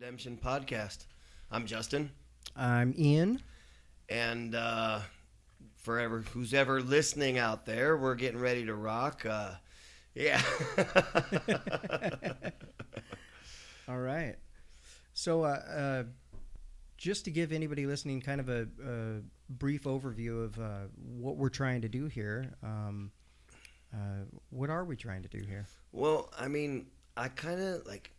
Redemption Podcast. I'm Justin, I'm Ian. and forever who's ever listening out there, we're getting ready to rock. Yeah. All right. So, just to give anybody listening kind of a brief overview of what we're trying to do here, what are we trying to do here? Well, I mean, I kind of like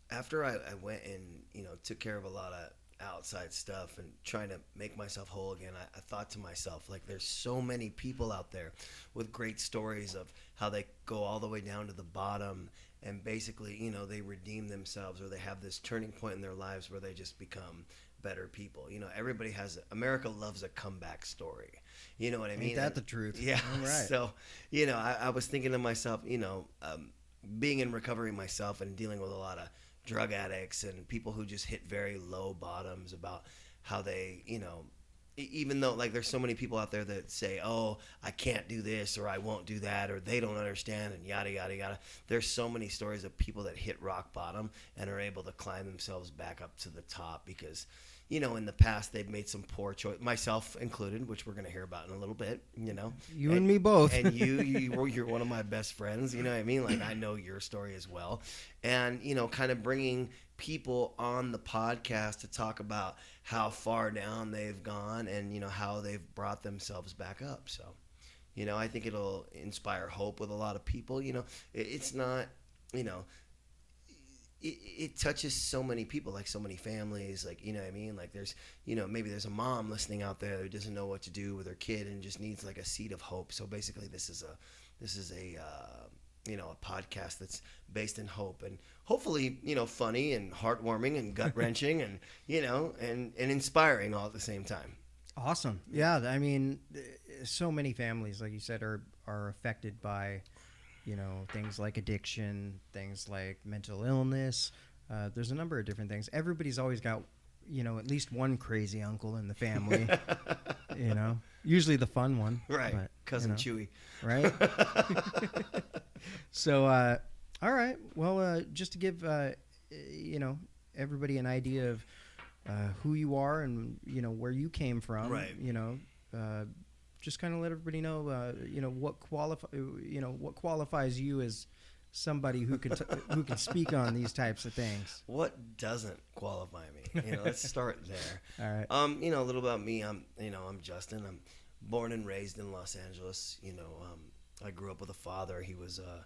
after I went and took care of a lot of outside stuff and trying to make myself whole again. I thought to myself, like, there's so many people out there with great stories of how they go all the way down to the bottom and basically they redeem themselves, or they have this turning point in their lives where they just become better people. Everybody has America loves a comeback story. You know what I mean? Ain't that the truth? Yeah. All right. So I was thinking to myself, being in recovery myself and dealing with a lot of drug addicts and people who just hit very low bottoms, about how they, even though, like, there's so many people out there that say, oh, I can't do this, or I won't do that, or they don't understand, and yada, yada, yada. There's so many stories of people that hit rock bottom and are able to climb themselves back up to the top because, in the past they've made some poor choice, myself included, which we're going to hear about in a little bit, You and me both. And you're one of my best friends, you know what I mean? Like, I know your story as well. And, kind of bringing people on the podcast to talk about how far down they've gone and, how they've brought themselves back up. So, I think it'll inspire hope with a lot of people. It's not, it touches so many people, like so many families, like, what I mean? Like, there's, maybe there's a mom listening out there who doesn't know what to do with her kid and just needs like a seed of hope. So basically this is a a podcast that's based in hope and hopefully, funny and heartwarming and gut wrenching and, and inspiring all at the same time. Awesome. Yeah. I mean, so many families, like you said, are affected by, things like addiction, things like mental illness. There's a number of different things. Everybody's always got, at least one crazy uncle in the family, usually the fun one. Right. But, Cousin Chewy. Right. So, all right. Well, just to give, everybody an idea of who you are and, where you came from. Right. Just kind of let everybody know, what qualifies you as somebody who can who can speak on these types of things. What doesn't qualify me? Let's start there. All right. A little about me. I'm Justin. I'm born and raised in Los Angeles. I grew up with a father. He was a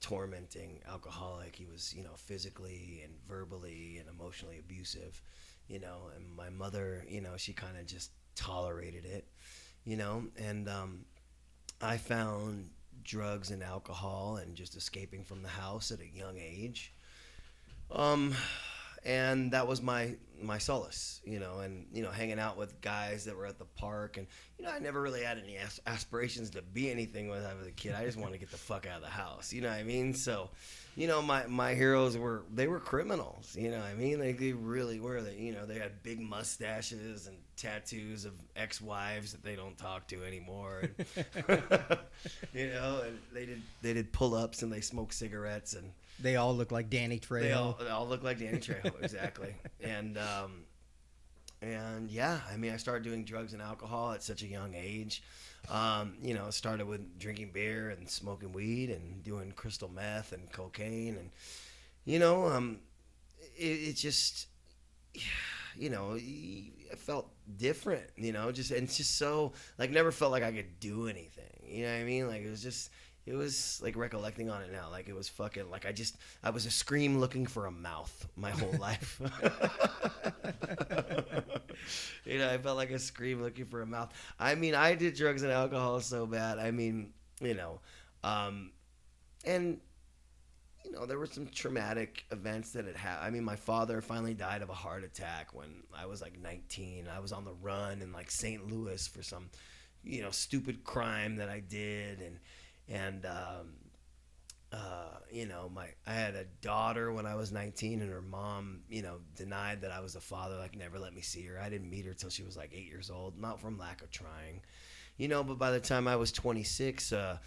tormenting alcoholic. He was, physically and verbally and emotionally abusive, and my mother, she kind of just tolerated it, and I found drugs and alcohol and just escaping from the house at a young age. And that was my solace, and, hanging out with guys that were at the park. And, I never really had any aspirations to be anything when I was a kid. I just wanted to get the fuck out of the house. You know what I mean? So, my heroes were criminals. You know what I mean? Like, they really were. They had big mustaches and tattoos of ex-wives that they don't talk to anymore. And, and they did pull-ups and they smoked cigarettes, and They all look like Danny Trejo. they all look like Danny Trejo, exactly. And yeah, I mean, I started doing drugs and alcohol at such a young age. Started with drinking beer and smoking weed and doing crystal meth and cocaine, and it just, it felt different, and it's just so, like, never felt like I could do anything. You know what I mean? Like, it was like recollecting on it now, like it was fucking, like I was a scream looking for a mouth my whole life. I felt like a scream looking for a mouth. I mean, I did drugs and alcohol so bad. I mean, and there were some traumatic events that had happened. I mean, my father finally died of a heart attack when I was like 19. I was on the run in like St. Louis for some, stupid crime that I did, and I had a daughter when I was 19, and her mom, denied that I was the father, like never let me see her. I didn't meet her till she was like 8 years old, not from lack of trying, But by the time I was 26, I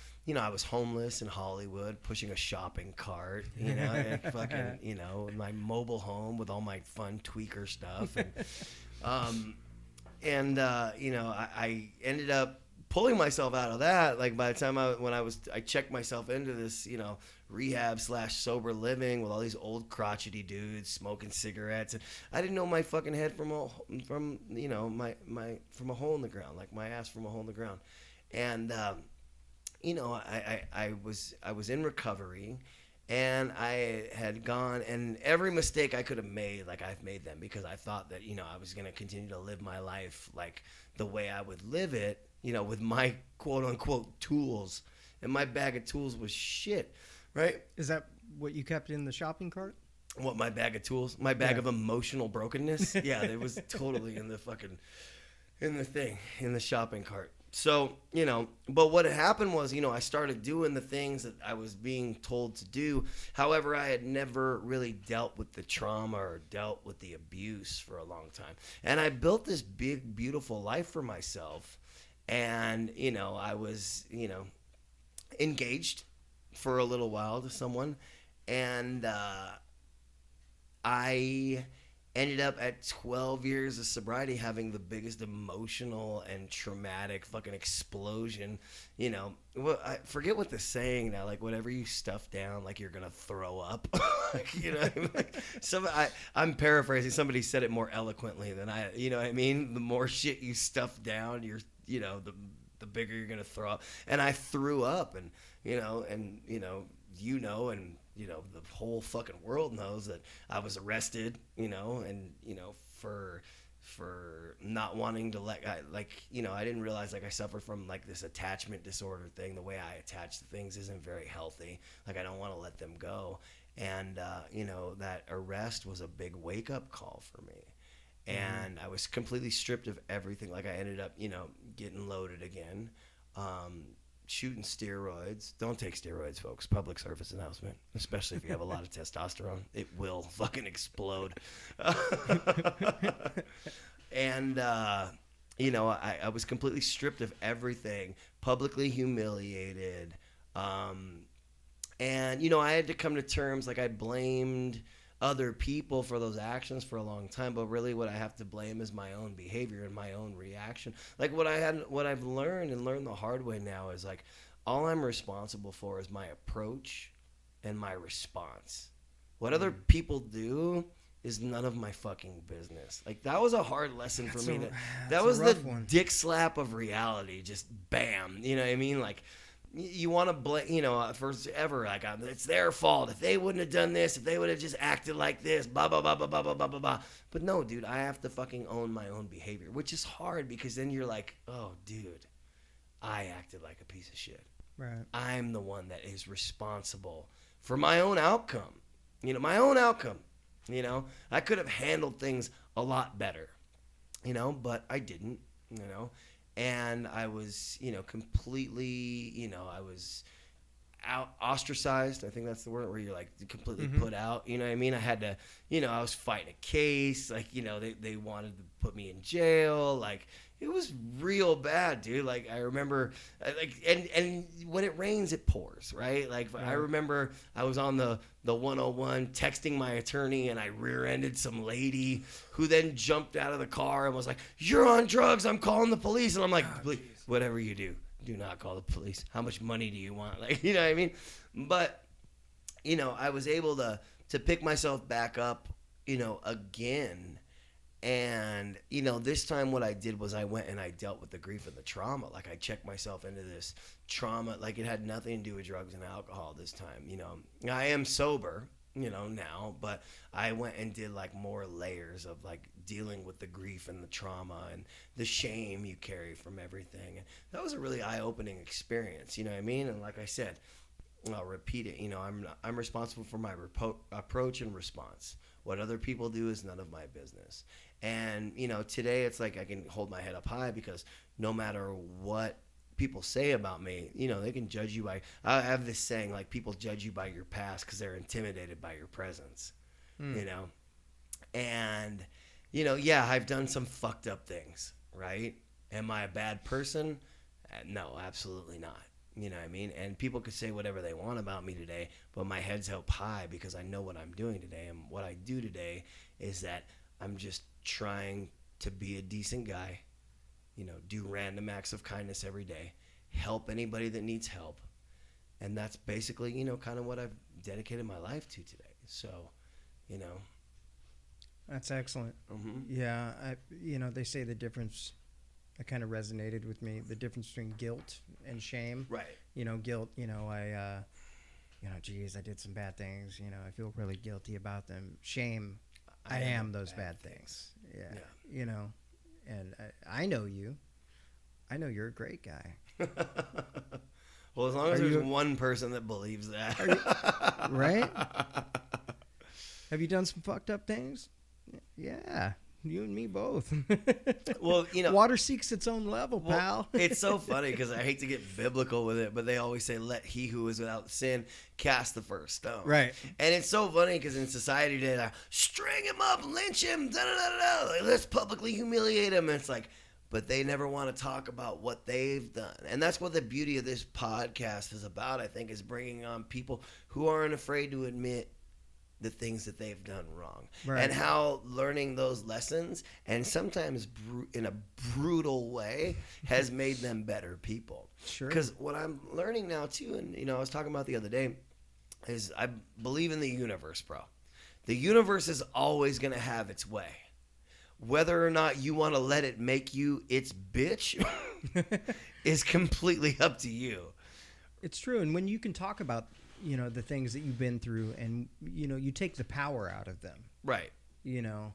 was homeless in Hollywood, pushing a shopping cart, and fucking, my mobile home with all my fun tweaker stuff. I ended up pulling myself out of that. Like by the time I checked myself into this, rehab / sober living with all these old crotchety dudes smoking cigarettes, and I didn't know my fucking head from a hole in the ground, like my ass from a hole in the ground. And I was in recovery, and I had gone, and every mistake I could have made, like I've made them, because I thought that I was gonna continue to live my life like the way I would live it, with my quote unquote tools, and my bag of tools was shit, right? Is that what you kept in the shopping cart? What, my bag of tools? My bag of emotional brokenness? Yeah, it was totally in the shopping cart. So, but what had happened was, I started doing the things that I was being told to do. However, I had never really dealt with the trauma or dealt with the abuse for a long time. And I built this big, beautiful life for myself. And, I was, engaged for a little while to someone. And I ended up at 12 years of sobriety having the biggest emotional and traumatic fucking explosion. Well, I forget what the saying now, like whatever you stuff down, like you're gonna throw up. I'm paraphrasing. Somebody said it more eloquently than I. You know what I mean? The more shit you stuff down, the bigger you're gonna throw up. And I threw up, and the whole fucking world knows that I was arrested, for not wanting to I didn't realize I suffered from this attachment disorder thing. The way I attach to things isn't very healthy. Like I don't want to let them go. And, that arrest was a big wake up call for me. And I was completely stripped of everything. Like I ended up, getting loaded again. Shooting steroids. Don't take steroids, folks. Public service announcement. Especially if you have a lot of testosterone. It will fucking explode. And, I was completely stripped of everything. Publicly humiliated. And, I had to come to terms, like I blamed other people for those actions for a long time, but really what I have to blame is my own behavior and my own reaction. Like what I've learned the hard way now is like all I'm responsible for is my approach and my response. What other people do is none of my fucking business. Like that was a hard lesson for me. That was the dick slap of reality. Just bam. You know what I mean? Like you want to blame, first ever, like, it's their fault. If they wouldn't have done this, if they would have just acted like this, blah, blah, blah, blah, blah, blah, blah, blah, blah. But no, dude, I have to fucking own my own behavior, which is hard because then you're like, oh, dude, I acted like a piece of shit. Right. I'm the one that is responsible for my own outcome. My own outcome. I could have handled things a lot better, but I didn't, And I was, completely, I was ostracized. I think that's the word, where you're like completely put out. You know what I mean? I had to, I was fighting a case. Like, they wanted to put me in jail. Like, it was real bad, dude. Like, I remember, and when it rains, it pours, right? Like, I remember I was on the 101 texting my attorney, and I rear-ended some lady who then jumped out of the car and was like, "You're on drugs. I'm calling the police." And I'm like, whatever you do, do not call the police. How much money do you want? Like, you know what I mean? But, I was able to pick myself back up, again. And, this time what I did was I went and I dealt with the grief and the trauma. Like, I checked myself into this trauma. Like, it had nothing to do with drugs and alcohol this time, I am sober, now, but I went and did, like, more layers of, like, dealing with the grief and the trauma and the shame you carry from everything. And that was a really eye-opening experience, you know what I mean? And like I said, I'll repeat it, I'm responsible for my approach and response. What other people do is none of my business. And, today it's like I can hold my head up high because no matter what people say about me, they can judge you by, I have this saying, like, people judge you by your past because they're intimidated by your presence, And, yeah, I've done some fucked up things, right? Am I a bad person? No, absolutely not. You know what I mean? And people could say whatever they want about me today, but my head's held high because I know what I'm doing today. And what I do today is that I'm just trying to be a decent guy, do random acts of kindness every day, help anybody that needs help. And that's basically, kind of what I've dedicated my life to today. So, That's excellent. mm-hmm. Yeah, they say the difference. That kind of resonated with me. The difference between guilt and shame. Right. Guilt. Geez, I did some bad things. I feel really guilty about them. Shame. I am those bad things. Yeah. And I know you. I know you're a great guy. Well, as long as there's one person that believes that. Right? Have you done some fucked up things? Yeah. You and me both. Well, water seeks its own level, pal. It's so funny because I hate to get biblical with it, but they always say, let he who is without sin cast the first stone. Right. And it's so funny because in society today, like, string him up, lynch him, da-da-da-da-da. Like, let's publicly humiliate him. And it's like, but they never want to talk about what they've done. And that's what the beauty of this podcast is about, I think, is bringing on people who aren't afraid to admit the things that they've done wrong. Right. And how learning those lessons, and sometimes in a brutal way, has made them better people. Sure. Because what I'm learning now, too, and I was talking about the other day, is I believe in the universe, bro. The universe is always going to have its way. Whether or not you want to let it make you its bitch is completely up to you. It's true. And when you can talk about the things that you've been through, and you take the power out of them, right? You're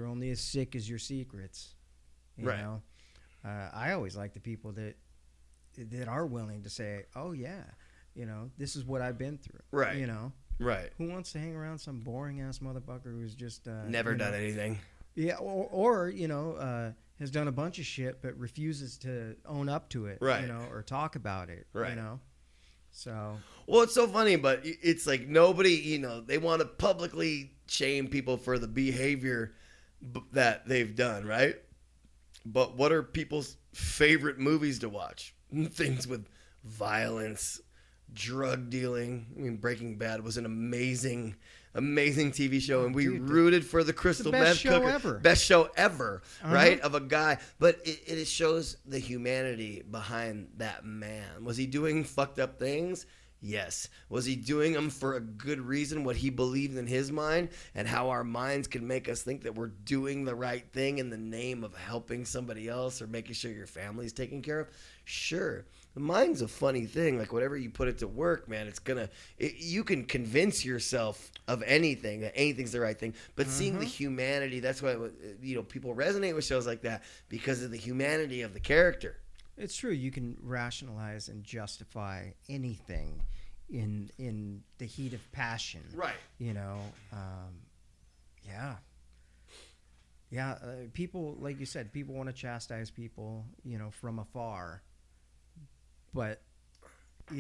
only as sick as your secrets. Right. I always like the people that are willing to say, oh yeah, this is what I've been through. Right. Right. Who wants to hang around some boring ass motherfucker who's just never done anything? Yeah, or has done a bunch of shit but refuses to own up to it, right? Or talk about it, right? So, well, it's so funny, but it's like nobody, they want to publicly shame people for the behavior that they've done, right? But what are people's favorite movies to watch? Things with violence, drug dealing. I mean, Breaking Bad was an amazing TV show, and we rooted for the crystal meth cooker. Best show ever, right? Of a guy. But it shows the humanity behind that man. Was he doing fucked up things? Yes. Was he doing them for a good reason, what he believed in his mind, and how our minds can make us think that we're doing the right thing in the name of helping somebody else or making sure your family's taken care of? Sure. The mind's a funny thing. Like, whatever you put it to work, man, you can convince yourself of anything, that anything's the right thing. But seeing the humanity, that's why, people resonate with shows like that, because of the humanity of the character. It's true. You can rationalize and justify anything in the heat of passion. Right. People, like you said, people want to chastise people, from afar. But, like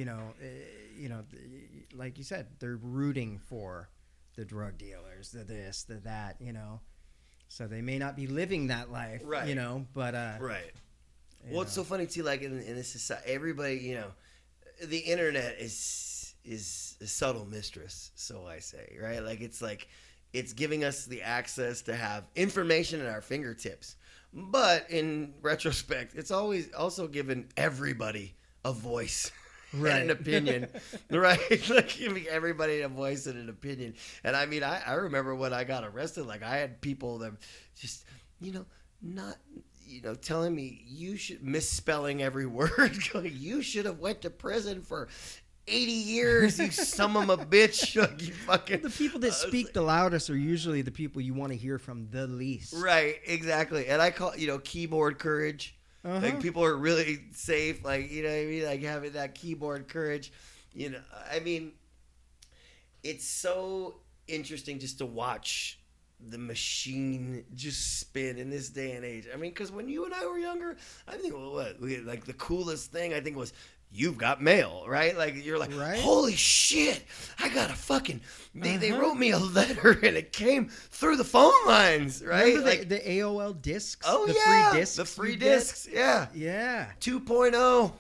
you said, they're rooting for the drug dealers, the this, the that, So they may not be living that life, right. But... right. Well, it's so funny, too, like in this society, everybody, the internet is a subtle mistress, so I say, right? It's giving us the access to have information at our fingertips. But in retrospect, it's always also given everybody a voice. Right. And an opinion, right? Giving everybody a voice and an opinion. And I mean, I remember when I got arrested, like I had people that just, not, telling me you should, misspelling every word. You should have went to prison for 80 years, you son of a bitch. You fucking. The people that speak the loudest are usually the people you want to hear from the least. Right, exactly. And I call, keyboard courage. Like, people are really safe, like, what I mean? Like, having that keyboard courage, I mean, it's so interesting just to watch the machine just spin in this day and age. I mean, because when you and I were younger, I think, like, the coolest thing, I think, was you've got mail, right? Like you're like, Right? holy shit, I got a fucking. They wrote me a letter and it came through the phone lines, right? Remember Like, the AOL discs? oh the yeah, free discs. the free you'd get? discs, yeah, Yeah. 2.0.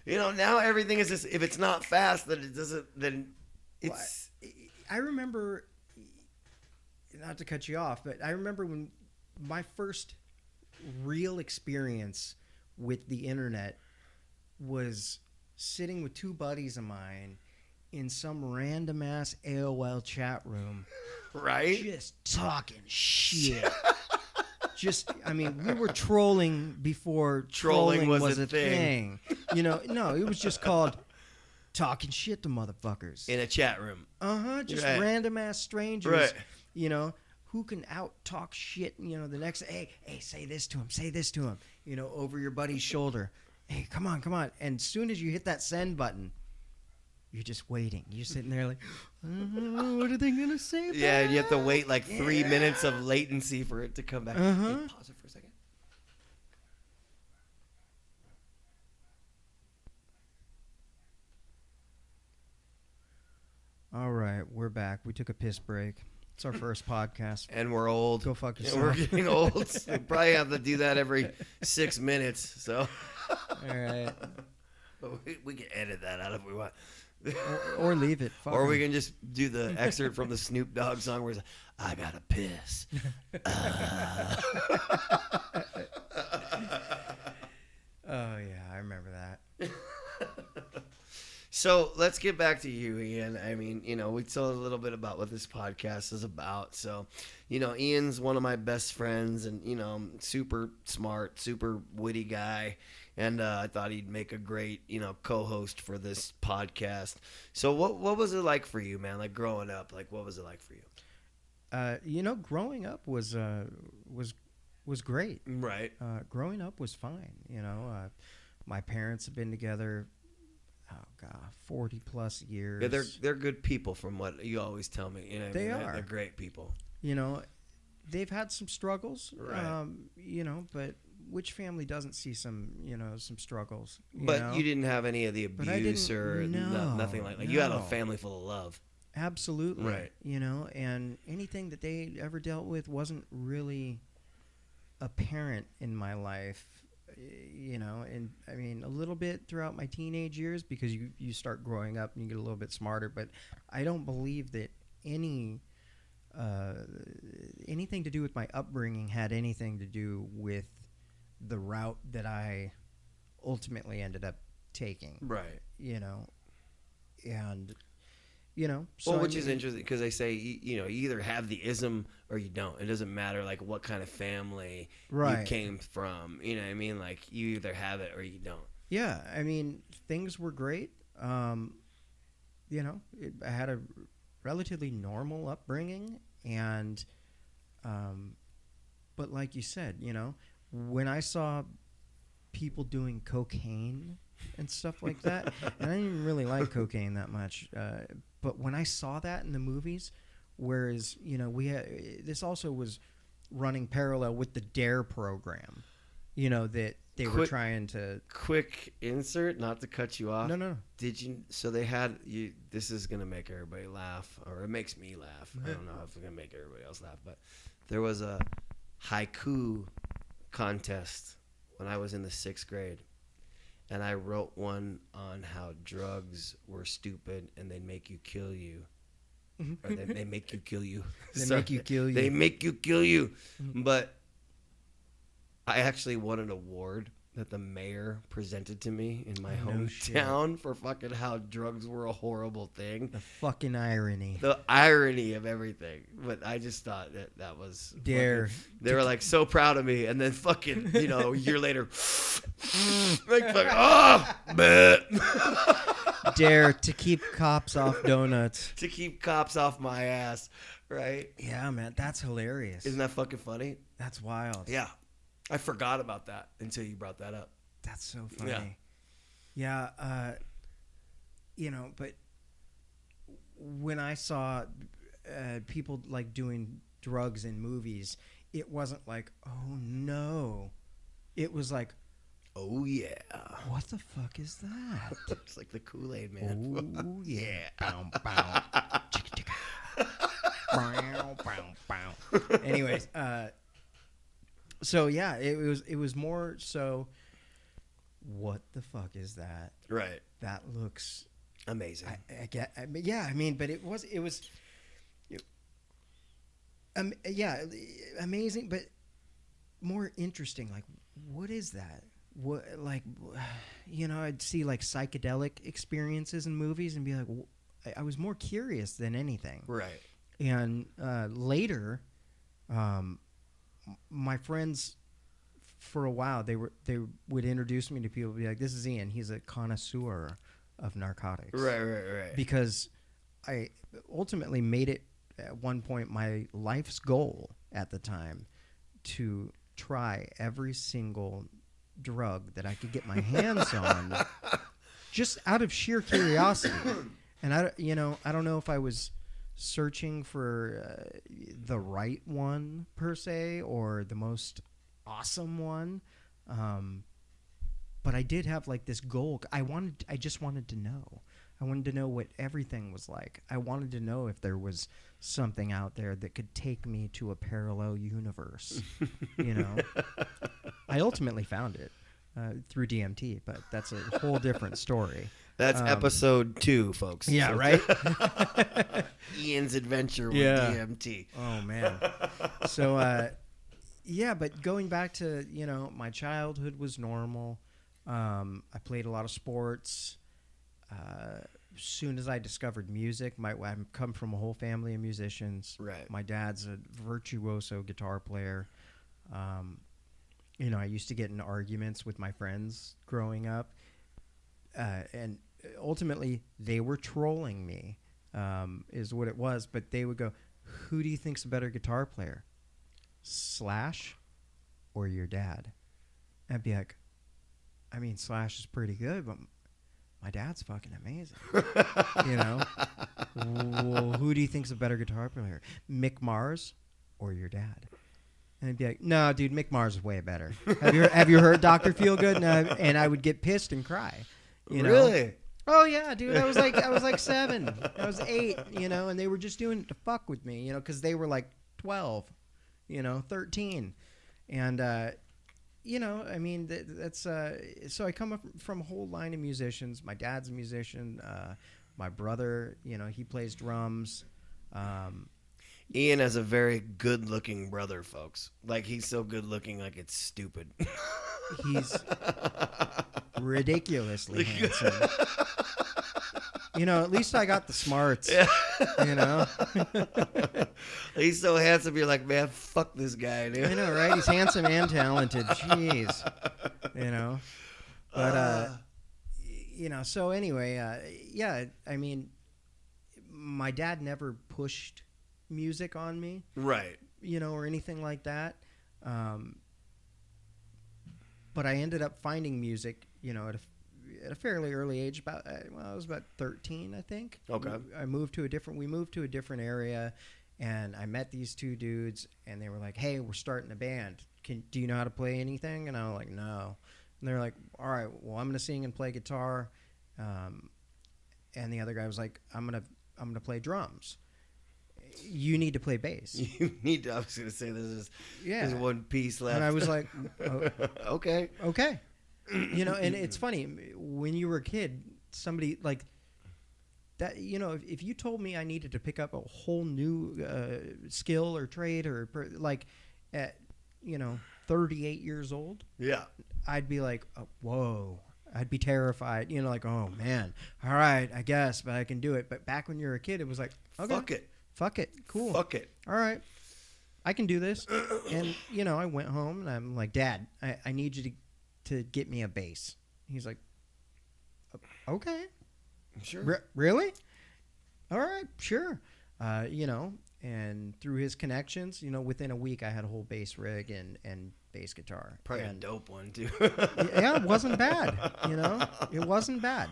You know, now everything is just if it's not fast, then it doesn't. Then it's I remember, not to cut you off, but I remember when my first real experience with the internet was sitting with two buddies of mine in some random ass AOL chat room, right. just talking shit. I mean, we were trolling before trolling was a thing. You know, no, it was just called talking shit to motherfuckers. In a chat room. Just Right. random ass strangers. Right. You know, who can out talk shit, you know, the next, hey, say this to him, you know, over your buddy's shoulder. Hey, come on. And as soon as you hit that send button, you're just waiting. You're sitting there like, what are they going to say about Yeah, and you have to wait like 3 Yeah. minutes of latency for it to come back. Uh-huh. Hey, pause it for a second. All right, we're back. We took a piss break. It's our first podcast. And we're old. Go fuck And yourself. we're getting old. So we probably have to do that every 6 minutes. So, All right. but we can edit that out if we want. Or leave it. Fuck Or 'em. we can just do the excerpt from the Snoop Dogg song where it's like, I gotta piss. Oh, yeah, I remember that. So let's get back to you, Ian. I mean, you know, we told a little bit about what this podcast is about. So, you know, Ian's one of my best friends and, you know, super smart, super witty guy. And I thought he'd make a great, you know, co-host for this podcast. So what was it like for you, man? Like growing up, like what was it like for you? You know, growing up was great. Right. Growing up was fine. You know, my parents have been together, 40 plus years. Yeah, they're good people from what you always tell me. You know, what I They mean? are. They're great people. You know, they've had some struggles. Right. You know, but which family doesn't see some struggles? But you didn't have any of the But I abuse didn't- or no, nothing like that. You had a no. family full of love. Absolutely. Right. You know, and anything that they ever dealt with wasn't really apparent in my life. You know, and I mean a little bit throughout my teenage years because you start growing up and you get a little bit smarter. But I don't believe that anything to do with my upbringing had anything to do with the route that I ultimately ended up taking. Right. You know, and you know, so Well, I which is mean- interesting because they say you know you either have the ism or you don't. It doesn't matter like what kind of family you Right. came from. You know what I mean? Like you either have it or you don't. Yeah, I mean, things were great. You know, I had a relatively normal upbringing, and, but like you said, you know, when I saw people doing cocaine and stuff like that, and I didn't even really like cocaine that much, but when I saw that in the movies, whereas, you know, this also was running parallel with the DARE program, you know, that they were Quick- trying to. Quick insert, not to cut you off. No. Did you? So they had you. This is gonna make everybody laugh, or it makes me laugh. I don't know if it's gonna make everybody else laugh, but there was a haiku contest when I was in the 6th grade, and I wrote one on how drugs were stupid and they make you kill you, or they make you kill you. They Sorry. make you kill you. They make you kill you, Mhm. but I actually won an award that the mayor presented to me in my No shit. hometown for fucking how drugs were a horrible thing. The fucking irony. The irony of everything. But I just thought that was Dare. fucking- they were like so proud of me, and then fucking a year later, like fucking Dare to keep cops off donuts. to keep cops off my ass, right? Yeah, man, that's hilarious. Isn't that fucking funny? That's wild. Yeah, I forgot about that until you brought that up. That's so funny. Yeah, you know, but when I saw people like doing drugs in movies, it wasn't like, oh no. It was like, Oh yeah. What the fuck is that? It's like the Kool-Aid man. Oh yeah. Bow, bow. Chicka, chicka. Bow, bow, bow. Anyways, so yeah, it was more so. What the fuck is that? Right. That looks Amazing. yeah. I mean, but it was yeah, amazing, but more interesting. Like, what is that? What, like, I'd see like psychedelic experiences in movies and be like, I was more curious than anything. Right. And later, my friends, for a while, they would introduce me to people, be like, "This is Ian. He's a connoisseur of narcotics." Right. Because I ultimately made it at one point my life's goal at the time to try every single drug that I could get my hands on, just out of sheer curiosity. And I don't know if I was searching for the right one per se, or the most awesome one, but I did have like this goal. I just wanted to know. I wanted to know what everything was like. I wanted to know if there was something out there that could take me to a parallel universe. I ultimately found it through DMT, but that's a whole different story. That's episode 2, folks. Yeah, So right? Ian's adventure with Yeah. DMT. Oh, man. So, yeah, but going back to, my childhood was normal. I played a lot of sports. As soon as I discovered music, I come from a whole family of musicians. Right. My dad's a virtuoso guitar player. I used to get in arguments with my friends growing up. And ultimately, they were trolling me, is what it was. But they would go, "Who do you think's a better guitar player? Slash or your dad?" And I'd be like, I mean, Slash is pretty good, but my dad's fucking amazing. Well, who do you think's a better guitar player? Mick Mars or your dad? And I'd be like, "No, dude, Mick Mars is way better. Have you heard Dr. Feelgood?" And I would get pissed and cry. Really? Oh yeah, dude. I was like 7. I was 8. And they were just doing it to fuck with me. Because they were like 12. 13. And, I mean, that's, so I come up from a whole line of musicians. My dad's a musician. My brother, he plays drums. Ian has a very good-looking brother, folks. Like, he's so good-looking, like it's stupid. He's ridiculously handsome. At least I got the smarts. He's so handsome, you're like, man, fuck this guy, dude. I know, right? He's handsome and talented. Jeez. But, so anyway, yeah, I mean, my dad never pushed music on me. Right. Or anything like that. But I ended up finding music, at a fairly early age. I was about 13, I think. Okay. We moved to a different area, and I met these 2 dudes, and they were like, "Hey, we're starting a band. Do you know how to play anything?" And I was like, "No." And they're like, "All right, well, I'm gonna sing and play guitar." And the other guy was like, "I'm gonna play drums. You need to play bass." You need to. I was gonna say there's one piece left. And I was like, okay. And it's funny, when you were a kid, somebody like that, if you told me I needed to pick up a whole new skill or trade or at 38 years old, Yeah. I'd be like, "Oh, whoa." I'd be terrified, like, "Oh man, all right, I guess, but I can do it." But back when you were a kid, it was like, okay, fuck it, cool, Fuck it. all right, I can do this. And I went home and I'm like, "Dad, I need you to get me a bass." He's like, "Okay, Sure. really? All right, sure." And through his connections, within a week I had a whole bass rig and bass guitar. Probably and a dope one too. yeah, it wasn't bad. It wasn't bad.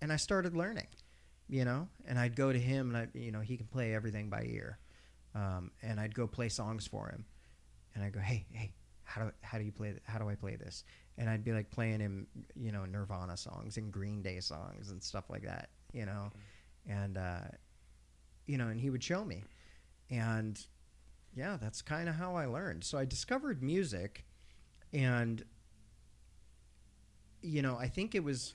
And I started learning. And I'd go to him, and he can play everything by ear. And I'd go play songs for him. and I go, hey, how do you play? How do I play this? And I'd be like playing him, Nirvana songs and Green Day songs and stuff like that, and and he would show me, and yeah, that's kind of how I learned. So I discovered music, and I think it was,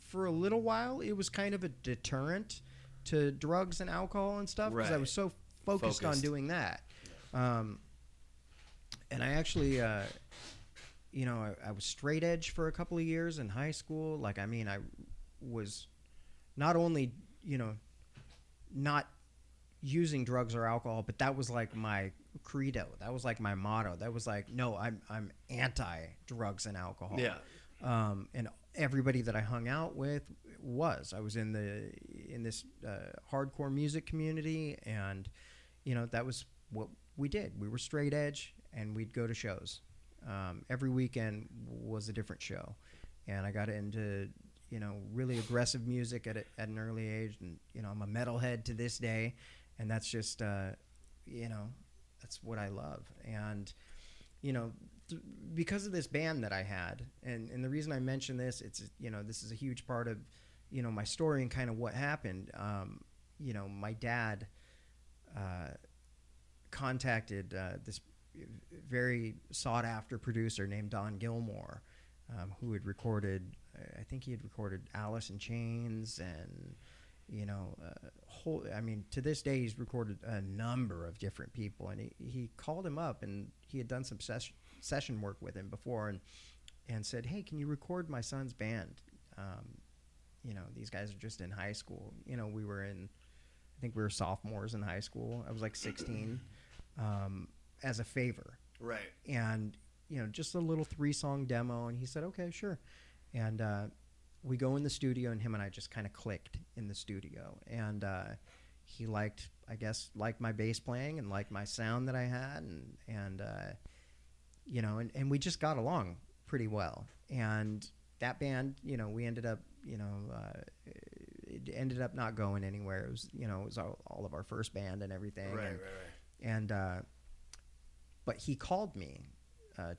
for a little while, it was kind of a deterrent to drugs and alcohol and stuff because I Right. was so focused on doing that. And I actually, I was straight edge for a couple of years in high school. Like, I mean, I was not only, not using drugs or alcohol, but that was like my credo. That was like my motto. That was like, no, I'm anti drugs and alcohol. Yeah. And everybody that I hung out with I was in this hardcore music community, and that was what we did. We were straight edge, and we'd go to shows. Every weekend was a different show, and I got into really aggressive music at an early age, and I'm a metalhead to this day, and that's just that's what I love. And because of this band that I had, and the reason I mention this, it's this is a huge part of my story and kind of what happened. My dad contacted this very sought after producer named Don Gilmore, who had recorded, I think he had recorded Alice in Chains and to this day he's recorded a number of different people, and he called him up, and he had done some session work with him before, and said, hey, can you record my son's band? These guys are just in high school. I think we were sophomores in high school. I was like 16, as a favor. Right. And, just a little 3-song demo. And he said, okay, sure. And we go in the studio, and him and I just kind of clicked in the studio. And he liked my bass playing and liked my sound that I had. And we just got along pretty well. And that band, we ended up, it ended up not going anywhere. It was, it was all of our first band and everything. Right. And but he called me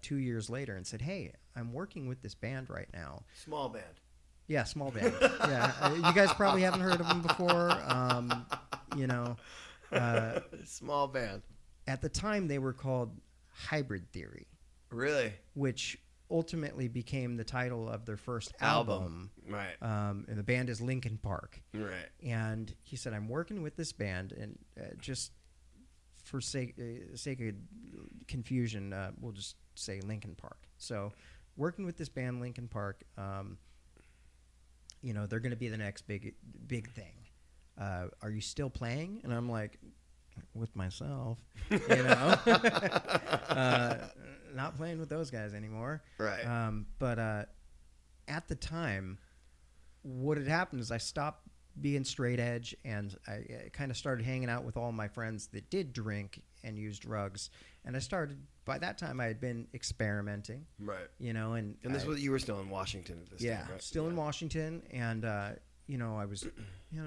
2 years later and said, hey, I'm working with this band right now. Small band. Yeah, small band. Yeah, you guys probably haven't heard of them before. Small band. At the time, they were called Hybrid Theory. Really? Which ultimately became the title of their first album. Right. And the band is Linkin Park. Right. And he said, I'm working with this band, and just for sake of confusion, we'll just say Linkin Park. So working with this band, Linkin Park, they're going to be the next big thing. Are you still playing? And I'm like, with myself, not playing with those guys anymore. Right. But at the time, what had happened is I stopped being straight edge, and I kind of started hanging out with all my friends that did drink and use drugs. And by that time I had been experimenting. Right. And this was, you were still in Washington at this time, right? Still in Washington. And, I was,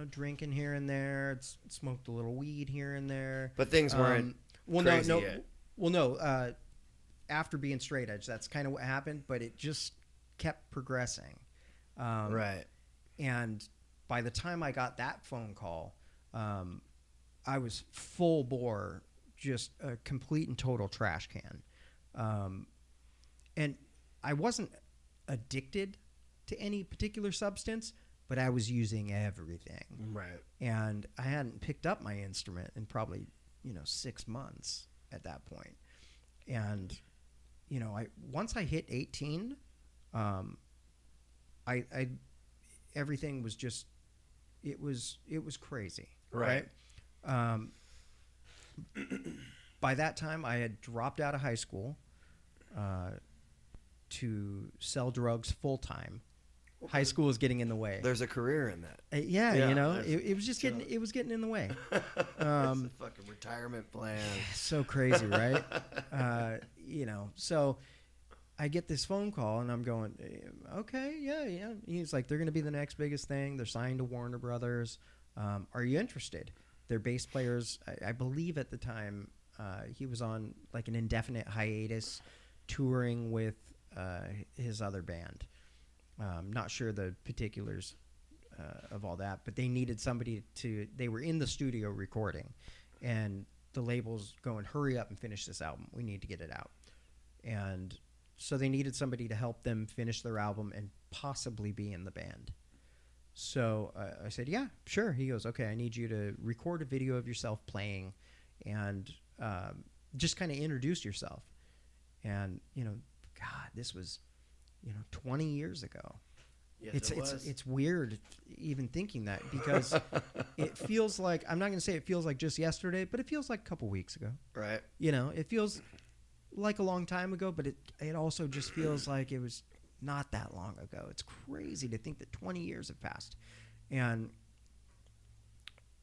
drinking here and there, smoked a little weed here and there. But things weren't crazy yet. Well, no. After being straight edge, that's kind of what happened, but it just kept progressing. Right. And by the time I got that phone call, I was full bore, just a complete and total trash can. And I wasn't addicted to any particular substance, but I was using everything. Right. And I hadn't picked up my instrument in probably, 6 months at that point. And, once I hit 18, everything was just, it was crazy. Right. By that time, I had dropped out of high school to sell drugs full time. High school was getting in the way. There's a career in that. It was just getting in the way. It's a fucking retirement plan. So crazy, right? So I get this phone call, and I'm going, okay, yeah. He's like, they're going to be the next biggest thing. They're signed to Warner Brothers. Are you interested? Their bass players, I believe at the time, He was on like an indefinite hiatus, touring with his other band. Not sure the particulars of all that, but they needed somebody to. They were in the studio recording, and the label's going, "Hurry up and finish this album. We need to get it out." And so they needed somebody to help them finish their album and possibly be in the band. So I said, "Yeah, sure." He goes, "Okay, I need you to record a video of yourself playing, and just kind of introduce yourself." And God, this was 20 years ago. Yes, It's weird even thinking that, because it feels like, I'm not going to say it feels like just yesterday, but it feels like a couple weeks ago. right. It feels like a long time ago, but it also just feels like it was not that long ago. It's crazy to think that 20 years have passed. And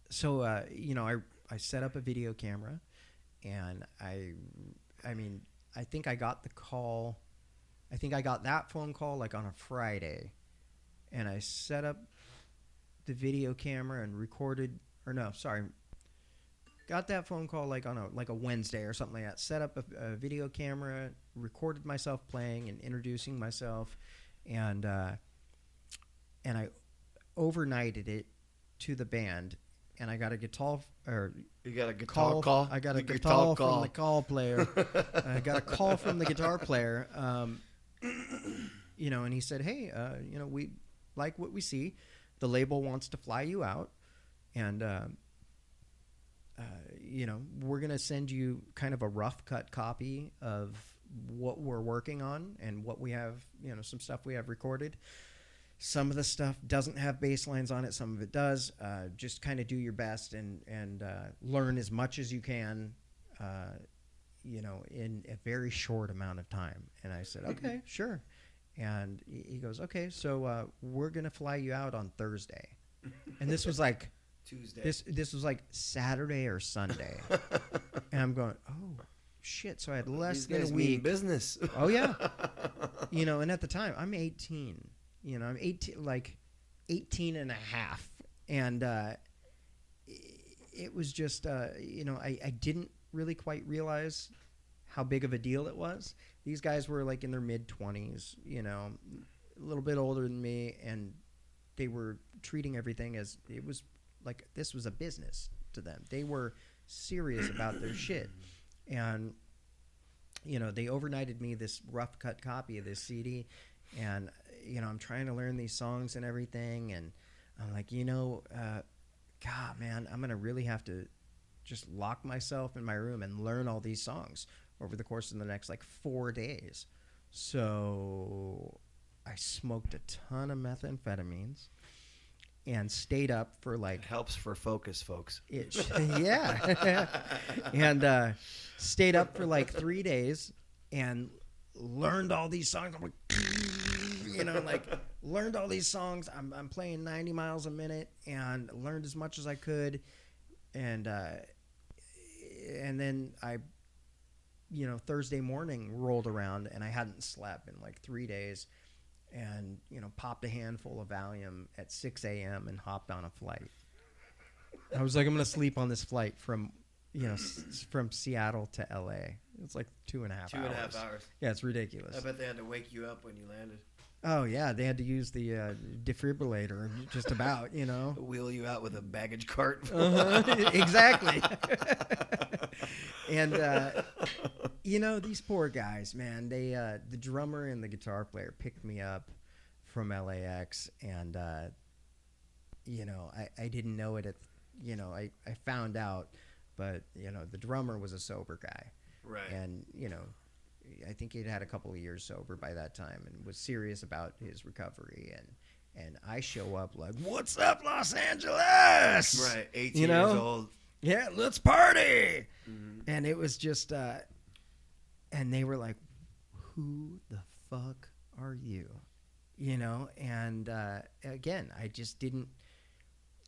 so I set up a video camera, and I mean, I think I got that phone call like on a Friday, and I set up the video camera and got that phone call like on a Wednesday or something like that. Set up a video camera, recorded myself playing and introducing myself, and I overnighted it to the band. And I got a guitar, or You got a guitar call? I got a The guitar from the call player. I got a call from the guitar player. And he said, "Hey, we like what we see. The label wants to fly you out, and we're gonna send you kind of a rough cut copy of what we're working on and what we have. Some stuff we have recorded. Some of the stuff doesn't have bass lines on it. Some of it does. Just kind of do your best and learn as much as you can, in a very short amount of time." And I said, "Okay, sure." And he goes, "Okay, so we're going to fly you out on Thursday." And this was like Tuesday. this was like Saturday or Sunday. And I'm going, "Oh, shit." So I had less These than guys a mean week. business. Oh, yeah. And at the time, I'm 18. I'm 18, like 18 and a half. And it was just, I didn't really quite realize how big of a deal it was. These guys were like in their mid-20s, a little bit older than me, and they were treating everything as it was like this was a business to them. They were serious about their shit. And, they overnighted me this rough cut copy of this CD, and I'm trying to learn these songs and everything, and I'm like, God, man, I'm gonna really have to just lock myself in my room and learn all these songs over the course of the next like 4 days. So I smoked a ton of methamphetamines and stayed up for like It helps for focus, folks. yeah, and stayed up for like 3 days and learned all these songs. I'm like, learned all these songs. I'm playing 90 miles a minute and learned as much as I could. And then I, Thursday morning rolled around and I hadn't slept in like 3 days, and, popped a handful of Valium at 6 a.m. and hopped on a flight. I was like, I'm going to sleep on this flight from Seattle to LA. It's like 2.5 hours. 2.5 hours. Yeah, it's ridiculous. I bet they had to wake you up when you landed. Oh, yeah. They had to use the defibrillator just about, Wheel you out with a baggage cart. Exactly. And, these poor guys, man, they the drummer and the guitar player picked me up from LAX, and, I didn't know it I found out, but, the drummer was a sober guy. Right. And, I think he'd had a couple of years sober by that time and was serious about his recovery. And I show up like, "What's up, Los Angeles?" Right. 18 years old. "Yeah, let's party." Mm-hmm. And it was just, and they were like, "Who the fuck are you?" And again, I just didn't,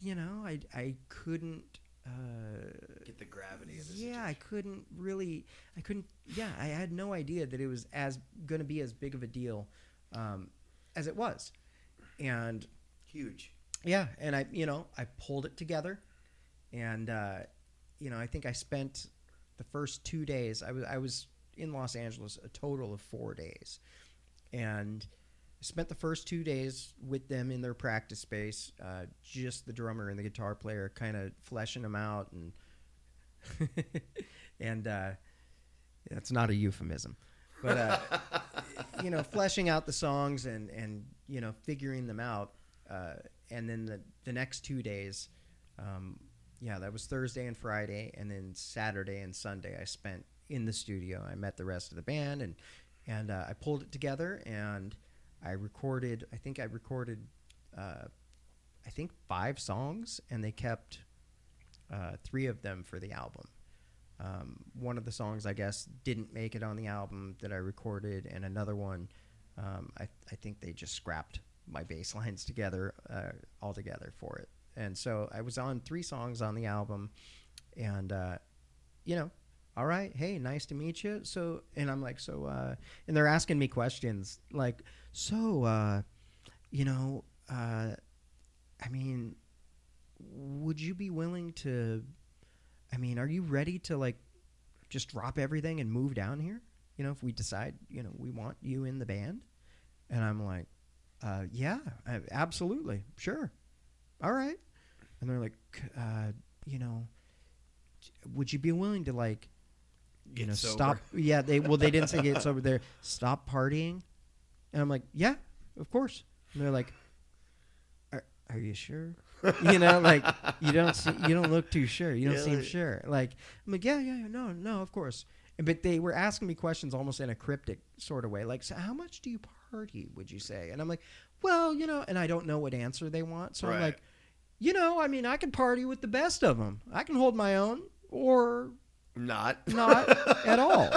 I couldn't. Get the gravity of the Yeah, situation. I had no idea that it was going to be as big of a deal as it was. And Huge. yeah, and I pulled it together, and I think I spent the first 2 days, I was in Los Angeles a total of 4 days, and I spent the first 2 days with them in their practice space, just the drummer and the guitar player, kind of fleshing them out, and and that's not a euphemism, but fleshing out the songs and figuring them out, and then the next 2 days, that was Thursday and Friday, and then Saturday and Sunday I spent in the studio. I met the rest of the band, and I pulled it together, and I recorded. I think 5 songs, and they kept 3 of them for the album. One of the songs, I guess, didn't make it on the album that I recorded, and another one, I think they just scrapped my bass lines together altogether for it. And so I was on 3 songs on the album, and all right, hey, nice to meet you. So, and I'm like, and they're asking me questions like, I mean, would you be willing to, are you ready to like just drop everything and move down here? If we decide, we want you in the band. And I'm like, yeah, absolutely. Sure. All right. And they're like, would you be willing to like, Get sober. stop? Yeah. They didn't say get sober. They're stop partying. And I'm like, yeah, of course. And they're like, are you sure? Like you don't look too sure. You don't seem sure. Like I'm like, yeah, no, of course. But they were asking me questions almost in a cryptic sort of way. Like, so how much do you party, would you say? And I'm like, well, and I don't know what answer they want. So I'm like, I can party with the best of them. I can hold my own or not at all.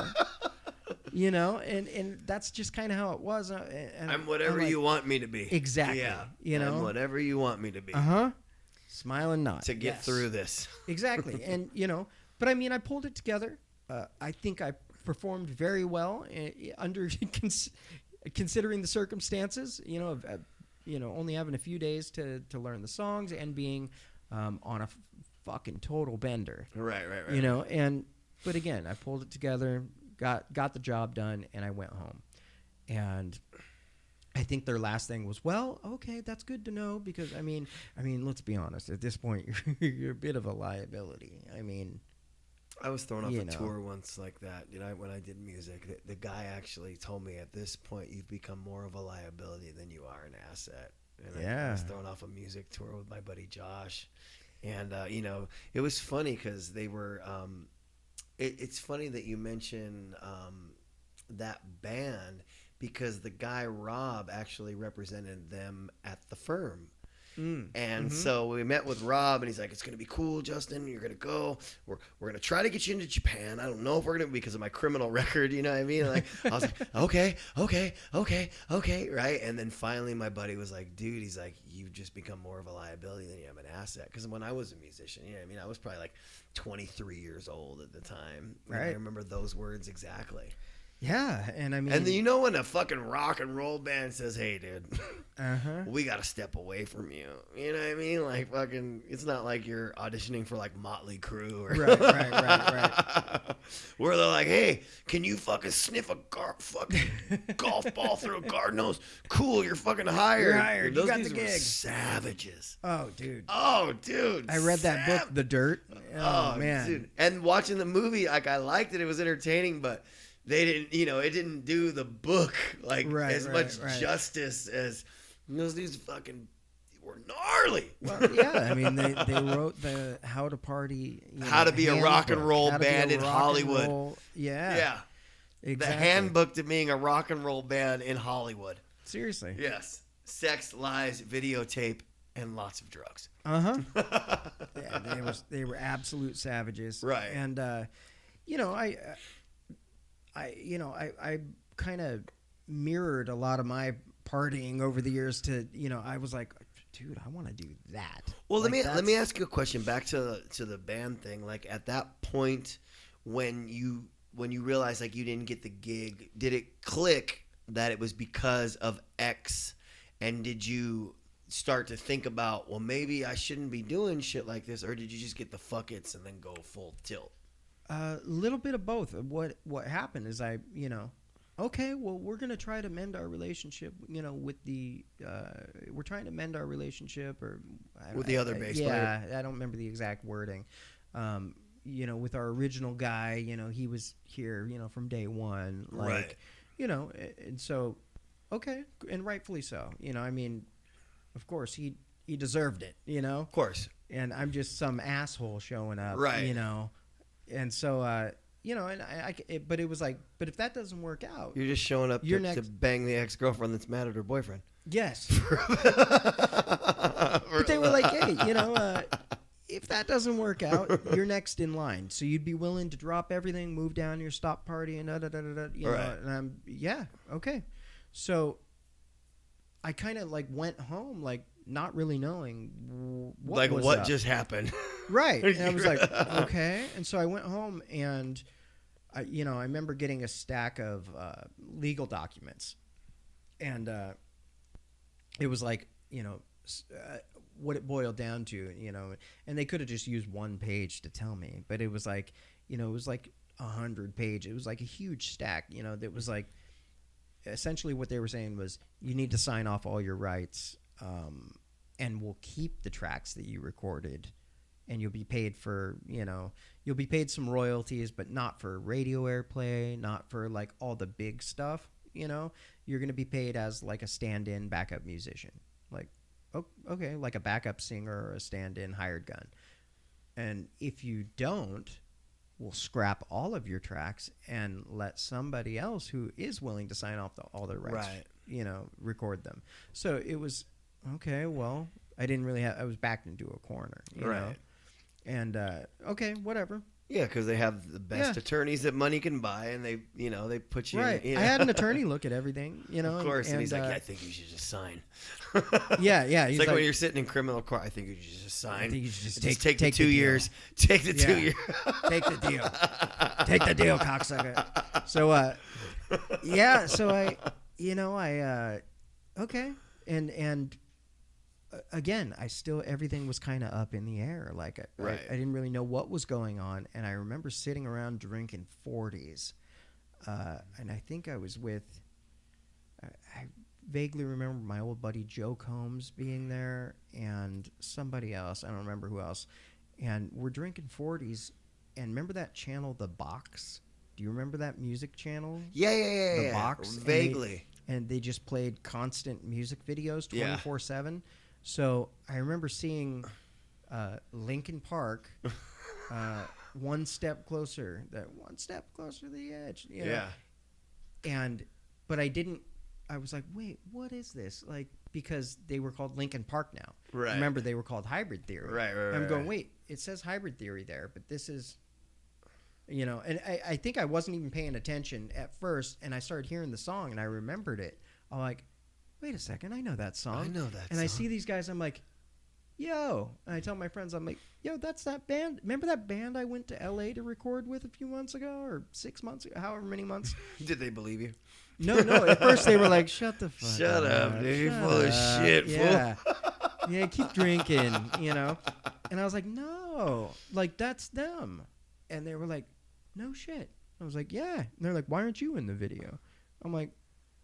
And that's just kind of how it was. And I'm whatever you want me to be. Exactly. Yeah. I'm whatever you want me to be. Smile and nod. To get through this. Exactly. And, but I pulled it together. I think I performed very well under considering the circumstances, of only having a few days to learn the songs and being on a fucking total bender. Right. But again, I pulled it together, got the job done, and I went home. And I think their last thing was, well, okay, that's good to know, because let's be honest. At this point, you're a bit of a liability. I was thrown off a tour once like that. When I did music, the guy actually told me, at this point, you've become more of a liability than you are an asset. And I was thrown off a music tour with my buddy Josh. And, it was funny because they were it's funny that you mention that band, because the guy Rob actually represented them at the Firm. And so we met with Rob, and he's like, it's going to be cool, Justin. You're going to go. We're going to try to get you into Japan. I don't know if we're going to, because of my criminal record, you know what I mean? Like, I was like, okay, right? And then finally my buddy was like, dude, he's like, you've just become more of a liability than you have an asset. Because when I was a musician, I was probably like 23 years old at the time. Right. I remember those words exactly. Yeah, and then when a fucking rock and roll band says, "Hey, dude, we got to step away from you," you know what I mean? Like, fucking, it's not like you're auditioning for like Motley Crue or right. Where they're like, "Hey, can you fucking sniff a fucking golf ball through a garden hose? Cool, you're fucking hired. You're hired. Those you got dudes the gig." were savages. Oh, dude. I read that book, The Dirt. Oh man, dude. And watching the movie, like, I liked it. It was entertaining, but they didn't, it didn't do the book like as much justice as those dudes. Fucking were gnarly. Well, yeah, they wrote the How to Party, how to be a rock and roll band in Hollywood. Yeah, exactly. The handbook to being a rock and roll band in Hollywood. Seriously. Yes, sex, lies, videotape, and lots of drugs. Yeah, they were absolute savages. Right. And I kind of mirrored a lot of my partying over the years to, I was like, dude, I want to do that. Well, let me ask you a question back to the band thing. Like, at that point, when you realized like you didn't get the gig, did it click that it was because of X? And did you start to think about, well, maybe I shouldn't be doing shit like this, or did you just get the fuck it's and then go full tilt? A little bit of both. What happened is okay, well, we're gonna try to mend our relationship. With the we're trying to mend our relationship, or With the other bass player. Yeah, I don't remember the exact wording. With our original guy, he was here, from day one, like, Right. And so, okay, and rightfully so. Of course he deserved it, Of course. and I'm just some asshole showing up, Right. and so, but it was like, but if that doesn't work out, You're just showing up Your to next- bang the ex-girlfriend that's mad at her boyfriend. yes. But they were like, hey, if that doesn't work out, you're next in line. So you'd be willing to drop everything, move down your stop party, and Right. and I'm, yeah, okay. So I kind of like went home, like not really knowing what Like, was what up. just happened? Right. And I was like, okay. And so I went home and I remember getting a stack of legal documents, and it was like, what it boiled down to, and they could have just used one page to tell me, but it was like, it was like 100 pages. It was like a huge stack, that was like, essentially what they were saying was, you need to sign off all your rights, and we'll keep the tracks that you recorded, and you'll be paid for, you'll be paid some royalties, but not for radio airplay, not for like all the big stuff, you're going to be paid as like a stand-in backup musician, like, okay, like a backup singer or a stand-in hired gun. And if you don't, we'll scrap all of your tracks and let somebody else who is willing to sign off all their rights, Right. Record them. So it was, okay, well, I didn't really I was backed into a corner, Right. And, okay, whatever. Yeah, because they have the best Yeah. attorneys that money can buy, and they put you Right. in. I had an attorney look at everything, Of course, and he's like, yeah, I think you should just sign. yeah. It's He's like when you're sitting in criminal court, I think you should just sign. I think you should just take take the the 2 deal. years. Take the Yeah. 2 years. Take the deal. Take the deal, cocksucker. So, yeah. So okay. And again, everything was kind of up in the air. Like, Right. I didn't really know what was going on. And I remember sitting around drinking 40s. And I think I was with, I vaguely remember my old buddy Joe Combs being there and somebody else. I don't remember who else. And we're drinking 40s. And remember that channel, The Box? Do you remember that music channel? Yeah. The Box? Vaguely. And they just played constant music videos Yeah. 24/7. So I remember seeing Linkin Park, one step closer to the edge. Yeah. But I was like, wait, what is this? Like, because they were called Linkin Park now. Right. Remember, they were called Hybrid Theory. Right. And I'm going, right. wait, it says Hybrid Theory there, but this is, and I think I wasn't even paying attention at first, and I started hearing the song, and I remembered it. I'm like, wait a second, I know that song. I know that And I song. see these guys, I'm like, yo. And I tell my friends, I'm like, yo, that's that band. Remember that band I went to L.A. to record with a few months ago, or 6 months ago, however many months? Did they believe you? No. At first they were like, shut the fuck Shut up, dude. You're full of shit, fool. Yeah. Yeah, keep drinking, And I was like, no, like, that's them. And they were like, no shit. I was like, yeah. And they're like, why aren't you in the video? I'm like,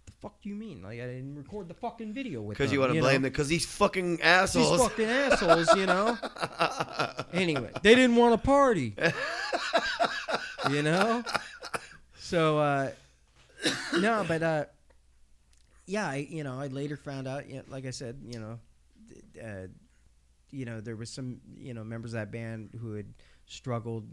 the fuck do you mean? Like, I didn't record the fucking video with them. Because you want to blame them? Because these fucking assholes. These fucking assholes, Anyway, they didn't want to party. So, no, but, yeah, I later found out, like I said, there was some, members of that band who had struggled,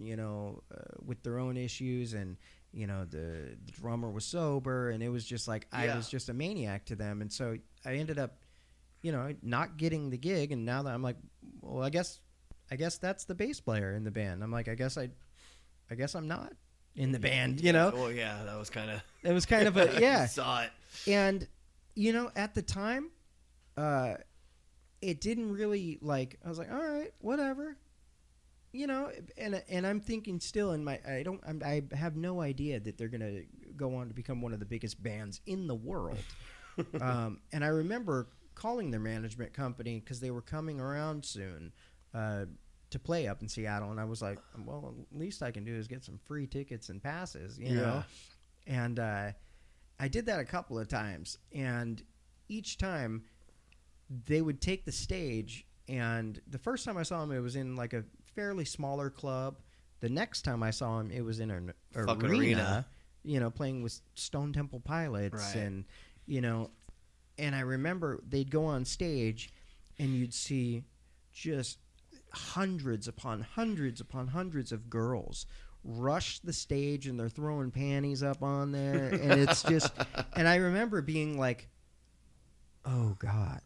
with their own issues, and the drummer was sober, and it was just like I was just a maniac to them, and so I ended up, not getting the gig, and now that I'm like, well, I guess that's the bass player in the band. I'm like, I guess I'm not in the band, Well, yeah, that was kind of. It was kind of a I saw it. and at the time, it didn't really like. I was like, all right, whatever. And I'm thinking still in my I have no idea that they're gonna go on to become one of the biggest bands in the world. And I remember calling their management company because they were coming around soon, to play up in Seattle, and I was like, well, at least I can do is get some free tickets and passes, you Yeah. know. And I did that a couple of times, and each time they would take the stage. And the first time I saw him, it was in like a fairly smaller club. The next time I saw him, it was in an Fucking arena, arena. you know, playing with Stone Temple Pilots, Right. and you know, and I remember they'd go on stage, and you'd see just hundreds upon hundreds upon hundreds of girls rush the stage, and they're throwing panties up on there, and it's just, and I remember being like, oh God,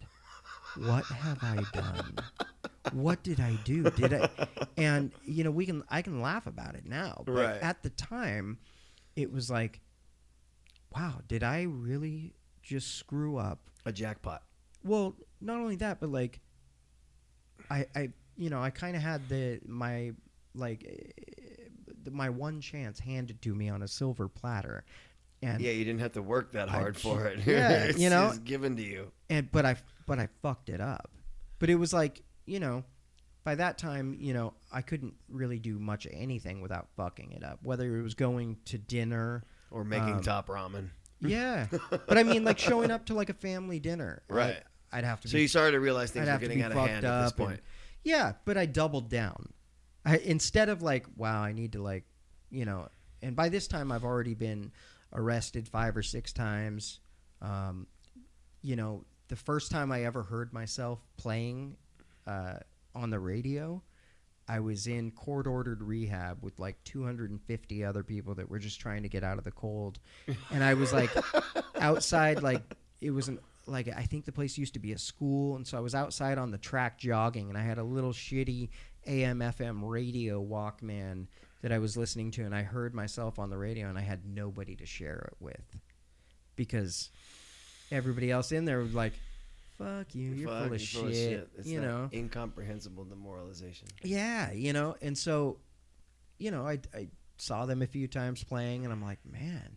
what have I done? What did I do? Did I? And you know, I can laugh about it now, but Right. at the time, it was like, wow, did I really just screw up? A jackpot. Well, not only that, but like, I you know, I kind of had my one chance handed to me on a silver platter, and Yeah, you didn't have to work that hard for it. yeah, It's you know, just given to you. but I fucked it up. But it was like, you know, by that time, you know, I couldn't really do much of anything without fucking it up. Whether it was going to dinner Or making top ramen. yeah. But I mean, like showing up to like a family dinner, Right. I'd have to. So be, you started to realize things I'd were have to getting be out of fucked hand at this up and- point. Yeah, but I doubled down. Instead of like, wow, I need to like, you know, and by this time I've already been arrested 5 or 6 times. You know, the first time I ever heard myself playing on the radio, I was in court-ordered rehab with like 250 other people that were just trying to get out of the cold, and I was like outside, like it was like I think the place used to be a school, and so I was outside on the track jogging, and I had a little shitty AM/FM radio Walkman that I was listening to, and I heard myself on the radio, and I had nobody to share it with because everybody else in there was like, fuck you, you're full of shit. It's You that know? incomprehensible demoralization. Yeah, you know, and so, you know, I saw them a few times playing, and I'm like, man,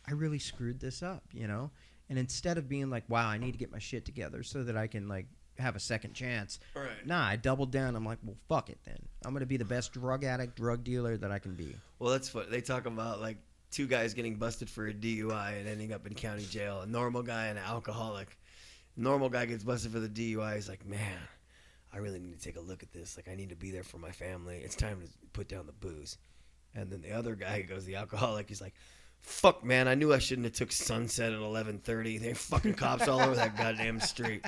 I really screwed this up, you know? And instead of being like, wow, I need to get my shit together so that I can, like, have a second chance, Right. nah, I doubled down. I'm like, well, fuck it then. I'm going to be the best drug addict, drug dealer that I can be. Well, that's what they talk about, like 2 guys getting busted for a DUI and ending up in county jail. A normal guy and an alcoholic. Normal guy gets busted for the DUI. He's like, man, I really need to take a look at this. Like, I need to be there for my family. It's time to put down the booze. And then the other guy goes, the alcoholic, he's like, fuck, man, I knew I shouldn't have took Sunset at 11:30. They fucking cops all over that goddamn street.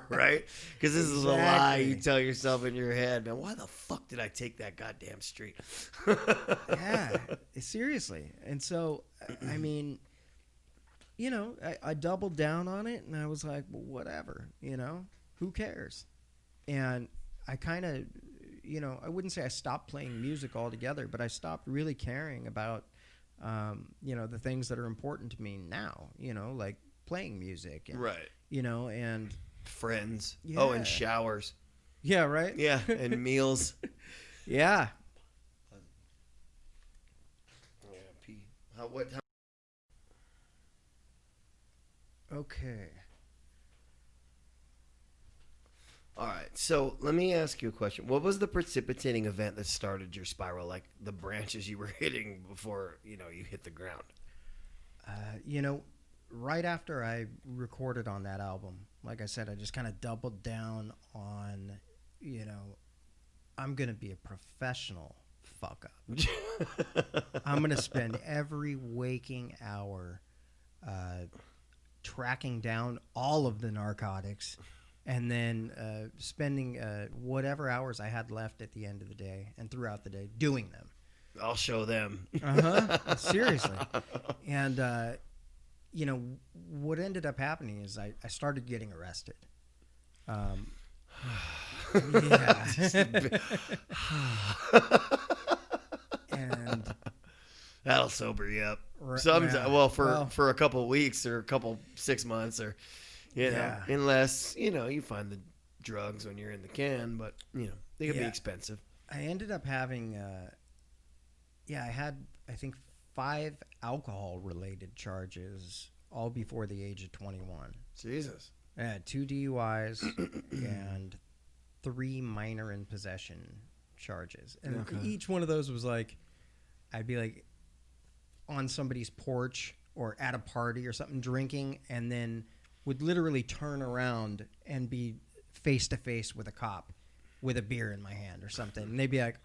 Right? Because this is a lie you tell yourself in your head, man. Why the fuck did I take that goddamn street? Yeah, seriously. And so, I mean, you know, I doubled down on it, and I was like, well, whatever, you know, who cares? And I kind of, you know, I wouldn't say I stopped playing music altogether, but I stopped really caring about, you know, the things that are important to me now, you know, like playing music. And, Right. You know, and. Friends. Yeah. Oh, and showers. Yeah, right? Yeah, and meals. Yeah. Yeah, pee. How? Okay. All right. So let me ask you a question. What was the precipitating event that started your spiral? Like the branches you were hitting before you hit the ground. You know, right after I recorded on that album, like I said, I just kind of doubled down on, you know, I'm going to be a professional fuck up. I'm going to spend every waking hour tracking down all of the narcotics and then spending whatever hours I had left at the end of the day and throughout the day doing them. I'll show them. Seriously. And, you know, what ended up happening is I started getting arrested. Yeah. And that'll sober you up. yeah, For a couple of weeks or 6 months or, Yeah. unless, you find the drugs when you're in the can, but, they can be Yeah. expensive. I ended up having, I had, I think, 5 alcohol-related charges, all before the age of 21. Jesus. I had 2 DUIs and 3 minor in possession charges, and Okay. each one of those was like, I'd be like on somebody's porch or at a party or something drinking, and then would literally turn around and be face to face with a cop with a beer in my hand or something, and they'd be like,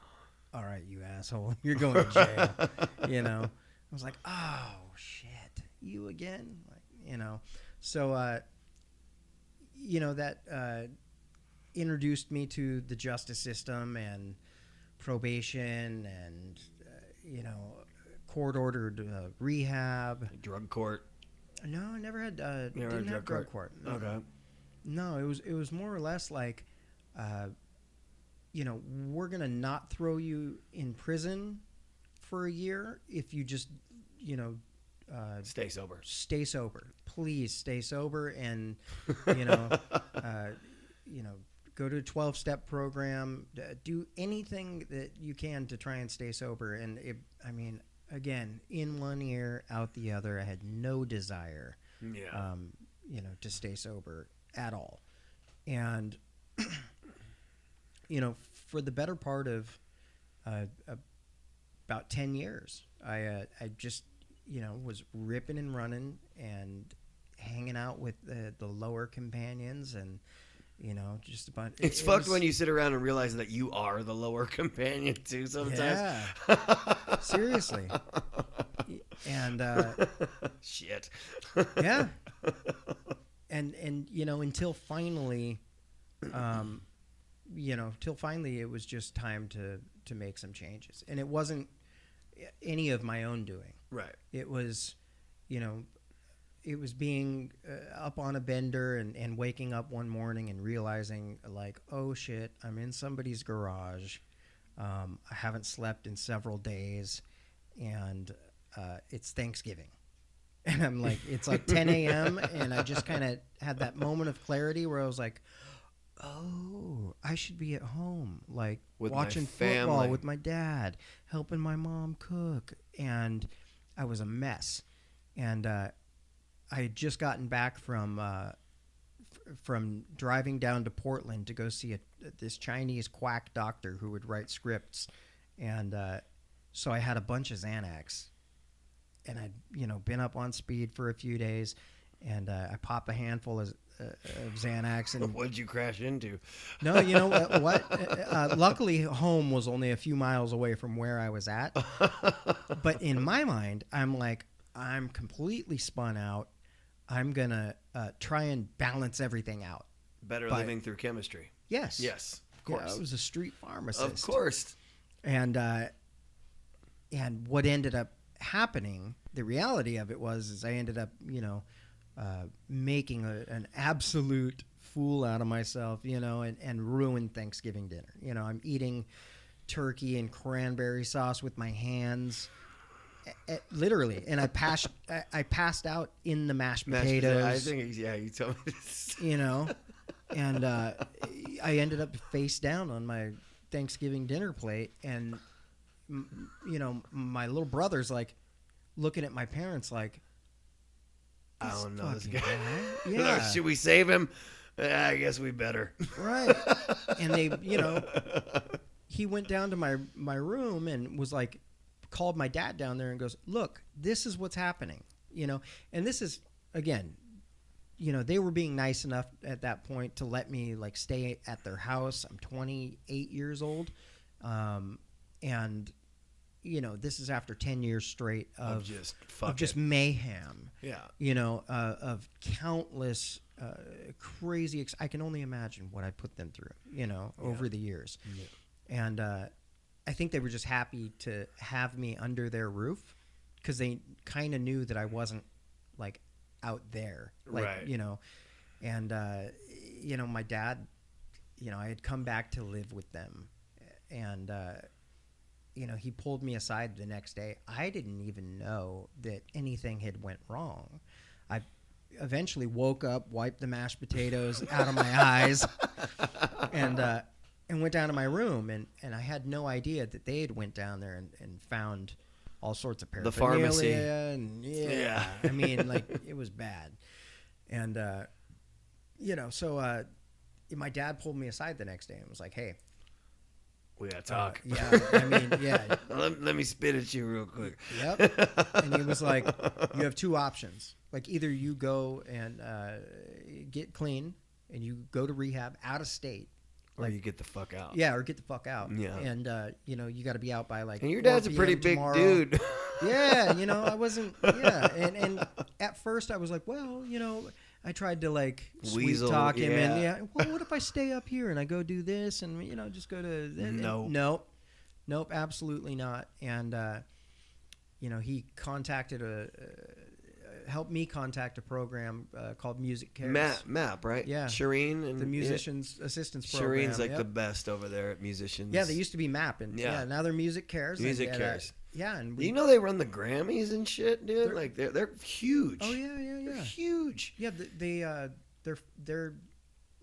"All right, you asshole, you're going to jail." I was like, "Oh shit, you again?" So that introduced me to the justice system and probation and court ordered rehab. Drug court. No, I never had. You never Didn't had have drug court. No. Okay. No, it was more or less like, we're gonna not throw you in prison for a year if you just, Stay sober. stay sober. Please stay sober, and you know, uh, go to a 12-step program. Do anything that you can to try and stay sober. And again, in one ear, out the other. I had no desire, Yeah. to stay sober at all. And, for the better part of about 10 years, I just, was ripping and running and hanging out with the lower companions and, just a bunch. It's fucked when you sit around and realize that you are the lower companion too sometimes. Yeah. Seriously. And Shit. yeah. And until finally it was just time to make some changes. And it wasn't any of my own doing. Right. It was it was being up on a bender and waking up one morning and realizing, like, oh shit, I'm in somebody's garage. I haven't slept in several days, and it's Thanksgiving. And I'm like, it's like 10 a.m. and I just kind of had that moment of clarity where I was like, oh, I should be at home, like With my watching family. football with my dad, helping my mom cook. And I was a mess. And I had just gotten back from driving down to Portland to go see this Chinese quack doctor who would write scripts. And so I had a bunch of Xanax. And I'd, been up on speed for a few days. And I popped a handful of Xanax. And What'd you crash into? no, you know what? Luckily, home was only a few miles away from where I was at. But in my mind, I'm like, I'm completely spun out. I'm going to try and balance everything out. Better living through chemistry. Yes. Yes, of course. Yeah, I was a street pharmacist. Of course. And what ended up happening, the reality of it is I ended up, making an absolute fool out of myself, and ruined Thanksgiving dinner. I'm eating turkey and cranberry sauce with my hands, literally, and I passed out in the mashed potatoes. I think, you told me this. And I ended up face down on my Thanksgiving dinner plate, and my little brother's like looking at my parents like, I don't know this guy. Yeah. Should we save him? I guess we better. Right. And they, he went down to my room and was like, called my dad down there and goes, look, this is what's happening, and this is, again, they were being nice enough at that point to let me like stay at their house. I'm 28 years old. And this is after 10 years straight of just mayhem. Yeah. Of countless crazy. I can only imagine what I put them through, over the years. Yeah. And I think they were just happy to have me under their roof because they kind of knew that I wasn't like out there, like, right. And my dad, I had come back to live with them, and he pulled me aside the next day. I didn't even know that anything had went wrong. I eventually woke up, wiped the mashed potatoes out of my eyes, and went down to my room, and I had no idea that they had went down there and found all sorts of paraphernalia. The pharmacy. And yeah. I mean, like, it was bad. And, so my dad pulled me aside the next day and was like, "Hey, We gotta talk. yeah, I mean, yeah, let me spit at you real quick. yep." And he was like, "You have two options. Like either you go and get clean and you go to rehab out of state, Or you get the fuck out. yeah, or get the fuck out. Yeah. And you know, you got to be out by like. And your 4 dad's a pretty p.m. big tomorrow. dude. Yeah, you know, I wasn't. Yeah, and at first I was like, well, you know, I tried to like sweet Weasel, talk him, and yeah. yeah, well, what if I stay up here and I go do this, and you know, just go to nope, absolutely not. And you know, he contacted helped me contact a program called Music Cares. Map, right? Yeah. Shireen and The musicians assistance program. Shireen's like yep. the best over there at musicians. Yeah, they used to be MAP, and Yeah. now they're Music Cares. Music and, Cares. Yeah, and You know they run the Grammys and shit, dude. They're huge. oh yeah, They're huge. yeah. They're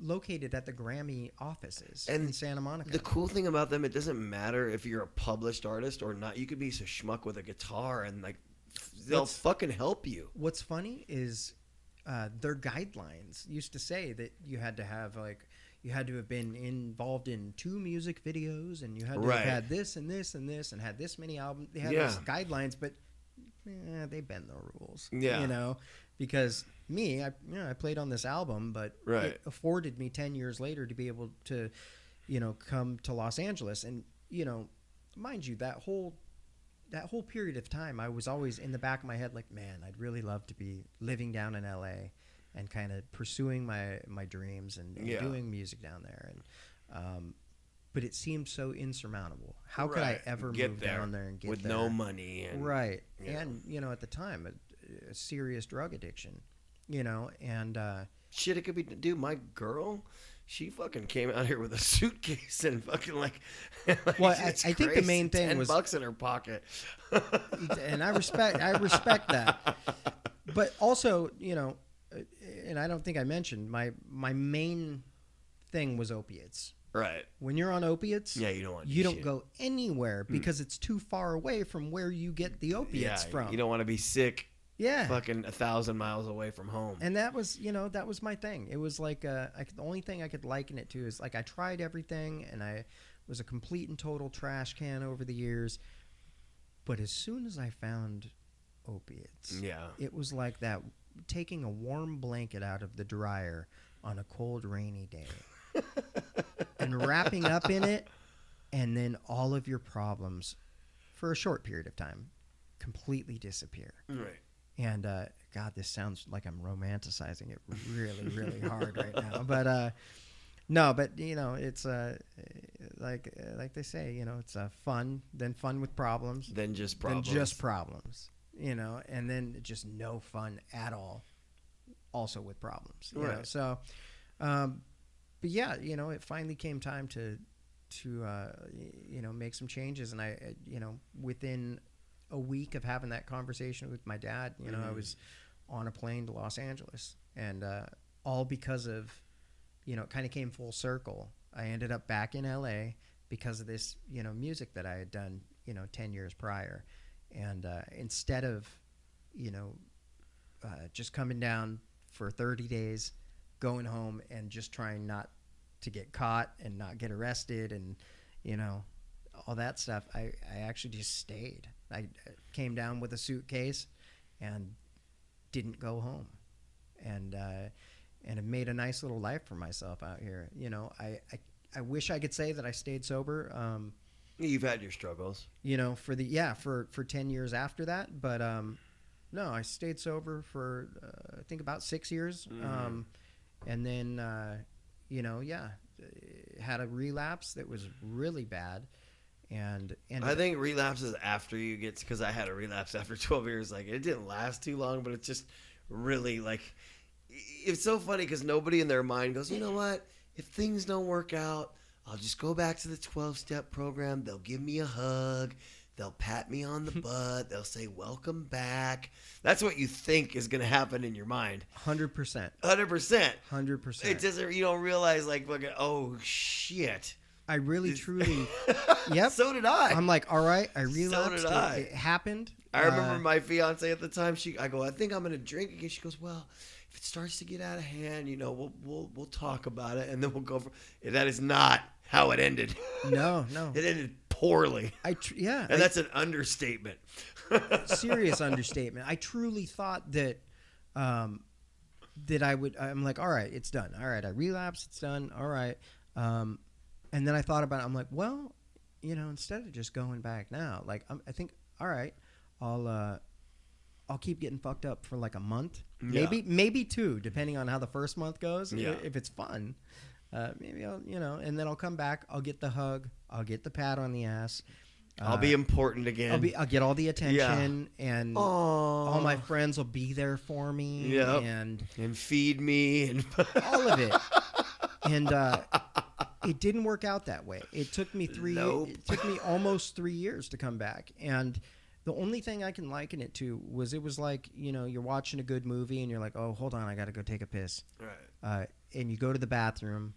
located at the Grammy offices And in Santa Monica. The cool thing about them, it doesn't matter if you're a published artist or not. You could be a schmuck with a guitar and like they'll fucking help you. What's funny is their guidelines used to say that you had to have you had to have been involved in 2 music videos, and you had to Right. have had this and this and this, and had this many albums. They had Yeah. those guidelines, but they bend the rules. Yeah. You know, because I played on this album, but Right. it afforded me 10 years later to be able to, you know, come to Los Angeles, and you know, mind you, that whole period of time, I was always in the back of my head like, man, I'd really love to be living down in LA and kind of pursuing my dreams and Yeah. doing music down there. And but it seemed so insurmountable. How could I Right. ever Get move there down there and get with there? no money and Right. Yeah. And, you know, at the time, a serious drug addiction, you know, and shit, it could be, dude. My girl, she fucking came out here with a suitcase and fucking like. Well, it's I think the crazy. main thing was- $10 in her pocket. and I respect that. But also, you know, and I don't think I mentioned my main thing was opiates. Right. When you're on opiates, Yeah, you don't want. you don't go anywhere because it's too far away from where you get the opiates from. You don't want to be sick. Yeah. Fucking 1,000 miles away from home. And that was, you know, that was my thing. It was like the only thing I could liken it to is like I tried everything and I was a complete and total trash can over the years. But as soon as I found opiates, Yeah. it was like that taking a warm blanket out of the dryer on a cold, rainy day and wrapping up in it, and then all of your problems for a short period of time completely disappear. Right. And God, this sounds like I'm romanticizing it really, really hard right now. But no, but you know, it's like they say, you know, it's fun, then fun with problems, Then just problems. then just problems, you know, and then just no fun at all, also with problems. You know? Right. So, but yeah, you know, it finally came time to you know, make some changes, and I you know, within a week of having that conversation with my dad, you know, I was on a plane to Los Angeles, and all because of, you know, it kind of came full circle. I ended up back in LA because of this, you know, music that I had done, you know, 10 years prior. And instead of, you know, just coming down for 30 days, going home and just trying not to get caught and not get arrested and, you know, all that stuff, I actually just stayed. I came down with a suitcase and didn't go home, and have made a nice little life for myself out here. You know, I wish I could say that I stayed sober. You've had your struggles. You know, for 10 years after that, but no, I stayed sober for I think about 6 years, and then you know, had a relapse that was really bad. And I think relapses after you get, because I had a relapse after 12 years. Like, it didn't last too long, but it's just really like, it's so funny because nobody in their mind goes, you know what? If things don't work out, I'll just go back to the 12-step program. They'll give me a hug. They'll pat me on the butt. They'll say, welcome back. That's what you think is going to happen in your mind. 100%. 100%. 100%. It doesn't, you don't realize, like, fucking, oh, shit. I really, truly, yep. So did I. I'm like, all right, I relapsed. did I. It happened. I remember my fiance at the time. I go, I think I'm gonna drink again. She goes, well, if it starts to get out of hand, we'll talk about it, and then we'll go for. That is not how it ended. No. It ended poorly, and that's an understatement. Serious understatement. I truly thought that I'm like, all right, it's done. All right, I relapsed, it's done. All right. And then I thought about it. I'm like, well, instead of just going back now, like I think, all right, I'll keep getting fucked up for like a month, maybe 2, depending on how the first month goes. Yeah. If it's fun, maybe I'll, and then I'll come back. I'll get the hug. I'll get the pat on the ass. I'll be important again. I'll get all the attention, and all my friends will be there for me, and feed me, and all of it. And it didn't work out that way. It took me It took me almost 3 years to come back, and the only thing I can liken it to was it was like you're watching a good movie and you're like, oh, hold on, I got to go take a piss, right? And you go to the bathroom,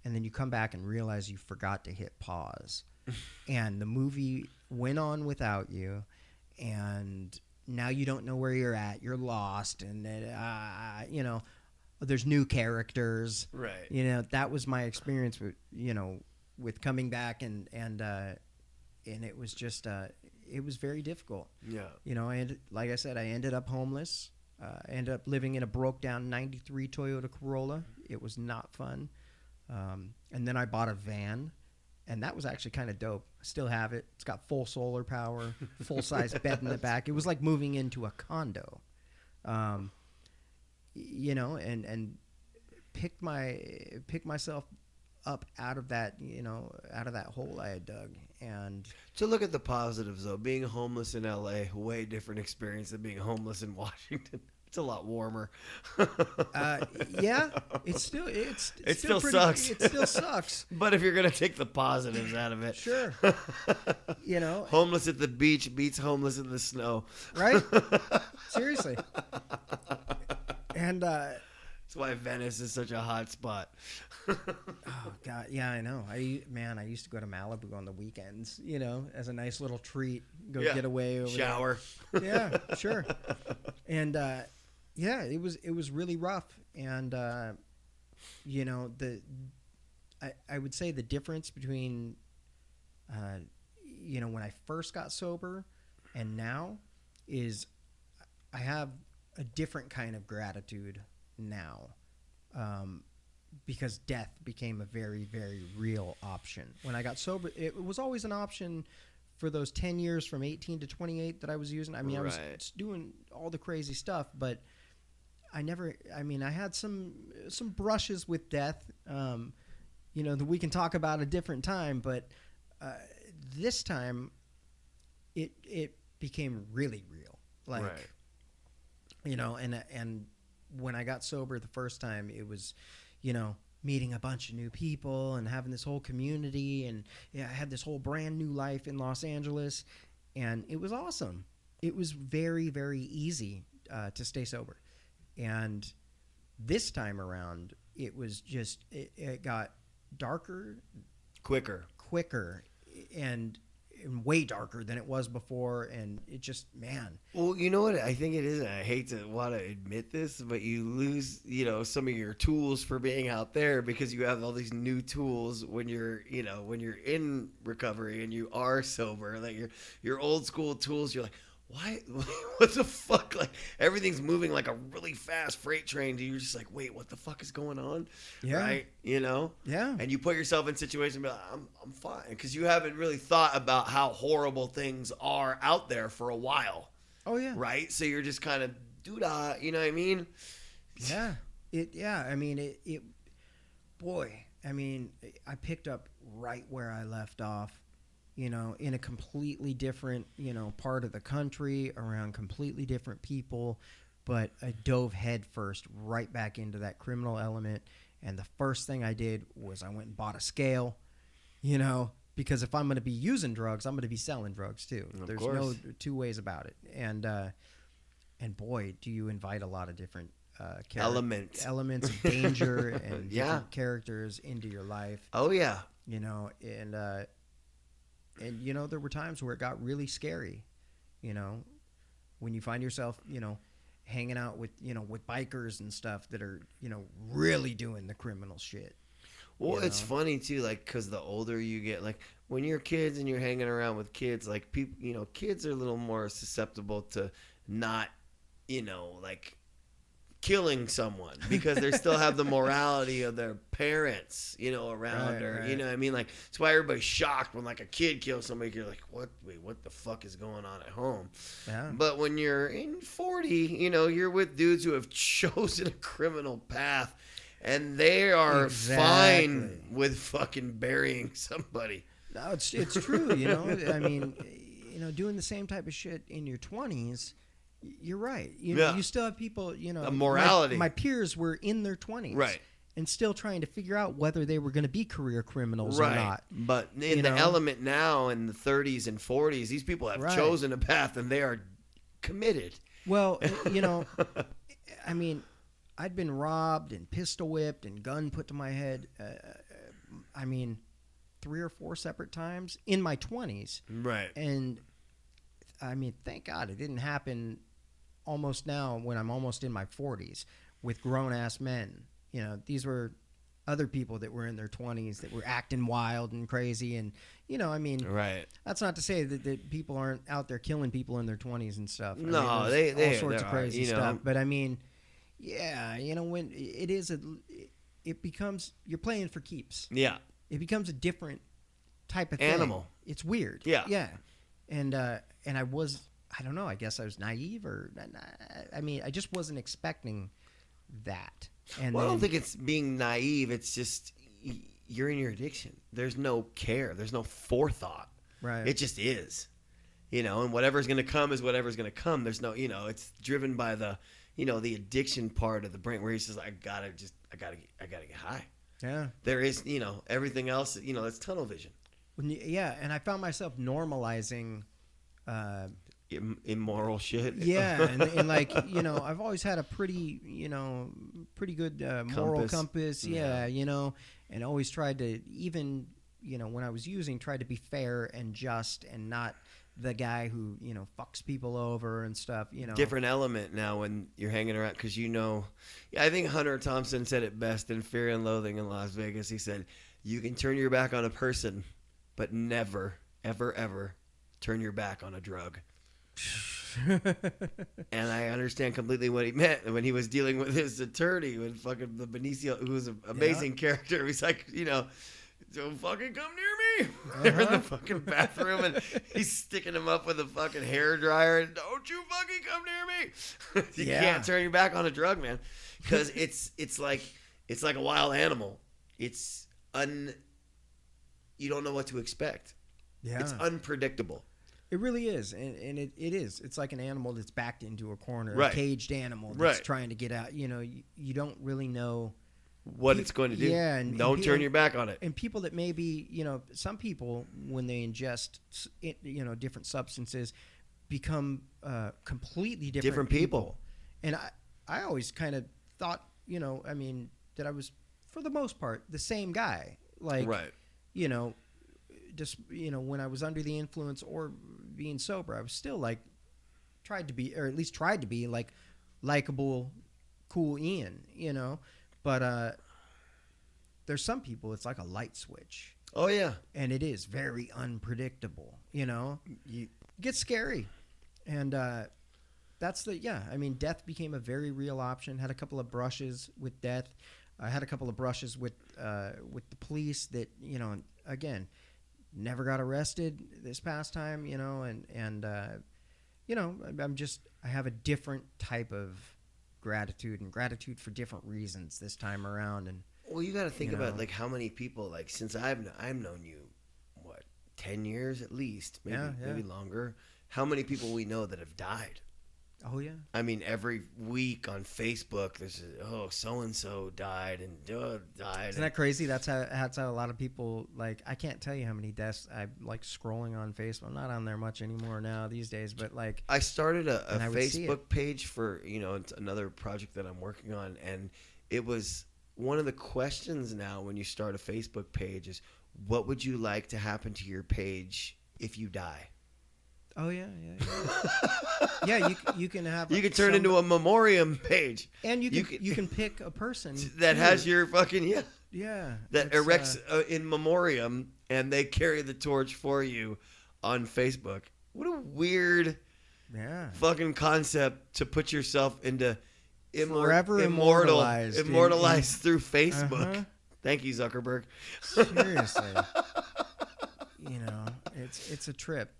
and then you come back and realize you forgot to hit pause. And the movie went on without you, and now you don't know where you're at. You're lost, and there's new characters. Right. That was my experience with coming back, and it was just it was very difficult. Yeah. Like I said, I ended up homeless. I ended up living in a broke down '93 Toyota Corolla. It was not fun. And then I bought a van. And that was actually kind of dope. I still have it. It's got full solar power, full-size bed in the back. It was like moving into a condo, and picked myself up out of that hole I had dug. And to look at the positives, though, being homeless in LA, way different experience than being homeless in Washington. It's a lot warmer. Yeah, it still sucks. It still sucks. But if you're gonna take the positives out of it, sure. Homeless at the beach beats homeless in the snow. Right? Seriously. And that's why Venice is such a hot spot. Oh God, yeah, I know. I used to go to Malibu on the weekends, as a nice little treat. Get away over shower. There. Yeah, sure. And it was really rough. And I would say the difference between when I first got sober and now is I have a different kind of gratitude now. Because death became a very, very real option. When I got sober, it was always an option for those 10 years from 18 to 28 that I was using. I mean, right. I was doing all the crazy stuff, but I had some brushes with death, that we can talk about a different time, but this time it became really real. Like, right. And when I got sober the first time, it was, meeting a bunch of new people and having this whole community. And I had this whole brand new life in Los Angeles, and it was awesome. It was very, very easy to stay sober. And this time around, it was just, it got darker. Quicker. And way darker than it was before, and it just, man. Well, you know what I think it is, and I hate to want to admit this, but you lose, some of your tools for being out there because you have all these new tools when you're in recovery and you are sober. Like your old school tools, you're like, why? What the fuck? Like, everything's moving like a really fast freight train. And you're just like, wait, what the fuck is going on? Yeah. Right? Yeah. And you put yourself in situations and be like, I'm fine. Because you haven't really thought about how horrible things are out there for a while. Oh, yeah. Right? So you're just kind of doo-dah, you know what I mean? Yeah. I picked up right where I left off. In a completely different, part of the country, around completely different people, but I dove headfirst right back into that criminal element. And the first thing I did was I went and bought a scale, because if I'm going to be using drugs, I'm going to be selling drugs too. There's no two ways about it. And boy, do you invite a lot of different elements of danger and different characters into your life. Oh yeah. And there were times where it got really scary, when you find yourself, hanging out with, with bikers and stuff that are, really doing the criminal shit. Well, You it's know? funny too, like, because the older you get, like, when you're kids and you're hanging around with kids, like, people, kids are a little more susceptible to not, like, killing someone because they still have the morality of their parents, around Right, her. right. You know what I mean? Like, that's why everybody's shocked when, like, a kid kills somebody. You're like, what? Wait, what the fuck is going on at home? Yeah. But when you're in 40, you're with dudes who have chosen a criminal path. And they are Exactly. fine with fucking burying somebody. No, it's true. I mean, doing the same type of shit in your 20s. You're right. Yeah. You still have people. A morality. My peers were in their 20s, Right. and still trying to figure out whether they were going to be career criminals or Right. not. But in You the know? element now, in the 30s and 40s, these people have Right. chosen a path and they are committed. Well, I mean, I'd been robbed and pistol whipped and gun put to my head. I mean, 3 or 4 separate times in my 20s. Right. And I mean, thank God it didn't happen almost now when I'm almost in my 40s with grown ass men. These were other people that were in their 20s that were acting wild and crazy. And, I mean, Right. that's not to say that people aren't out there killing people in their 20s and stuff. I No, mean, they there's all sorts there of are, crazy stuff. But I mean, yeah, when it becomes, you're playing for keeps. Yeah. It becomes a different type of thing. Animal. It's weird. Yeah. Yeah. And I don't know, I guess I was naive I mean, I just wasn't expecting that. And Well, I then, don't think it's being naive. It's just you're in your addiction. There's no care. There's no forethought. right. It just is. And whatever's going to come is whatever's going to come. There's no, it's driven by the, the addiction part of the brain where he says, I gotta get high. yeah. There is, everything else, that's tunnel vision. Yeah, and I found myself normalizing Immoral shit. yeah, and like, I've always had a pretty good moral compass. Yeah. Yeah, and always tried to, even, when I was using, tried to be fair and just and not the guy who, fucks people over and stuff, Different element now when you're hanging around because I think Hunter Thompson said it best in Fear and Loathing in Las Vegas. He said, you can turn your back on a person, but never, ever, ever turn your back on a drug. And I understand completely what he meant when he was dealing with his attorney, with fucking the Benicio, who was an amazing character. He's like, don't fucking come near me. They're in the fucking bathroom and he's sticking him up with a fucking hair dryer. And don't you fucking come near me. You can't turn your back on a drug, man, because it's like a wild animal. You don't know what to expect. Yeah. It's unpredictable. It really is, and it is. It's like an animal that's backed into a corner, Right. a caged animal that's Right. trying to get out. You don't really know What it's going to do. Yeah, and don't turn your back on it. And people that maybe, some people when they ingest, different substances, become completely different people. And I always kind of thought, I mean, that I was for the most part the same guy. Like, Right. Just when I was under the influence or being sober, I was still like tried to be like likable, cool Ian, but there's some people it's like a light switch, Oh yeah. and it is very unpredictable. You get scary, and that's I mean, death became a very real option. Had a couple of brushes with death. I had a couple of brushes with the police that, again, never got arrested this past time, and I have a different type of gratitude for different reasons this time around. And Well, you got to think You about know. like how many people, like, since I've known you, what, 10 years at least, maybe longer. How many people we know that have died? oh yeah, I mean, every week on Facebook, there's so and so died and died. isn't that crazy? That's how a lot of people, like, I can't tell you how many deaths I like scrolling on Facebook. I'm not on there much anymore now these days, but like, I started a And I would see Facebook page for it's another project that I'm working on, and it was one of the questions now when you start a Facebook page is, what would you like to happen to your page if you die? Oh yeah, yeah. You can have You could turn into a memoriam page. and you can pick a person that too. has your fucking that it's, erects in memoriam, and they carry the torch for you on Facebook. What a weird fucking concept to put yourself into forever immortalized through Facebook. Uh-huh. Thank you, Zuckerberg. Seriously. It's a trip.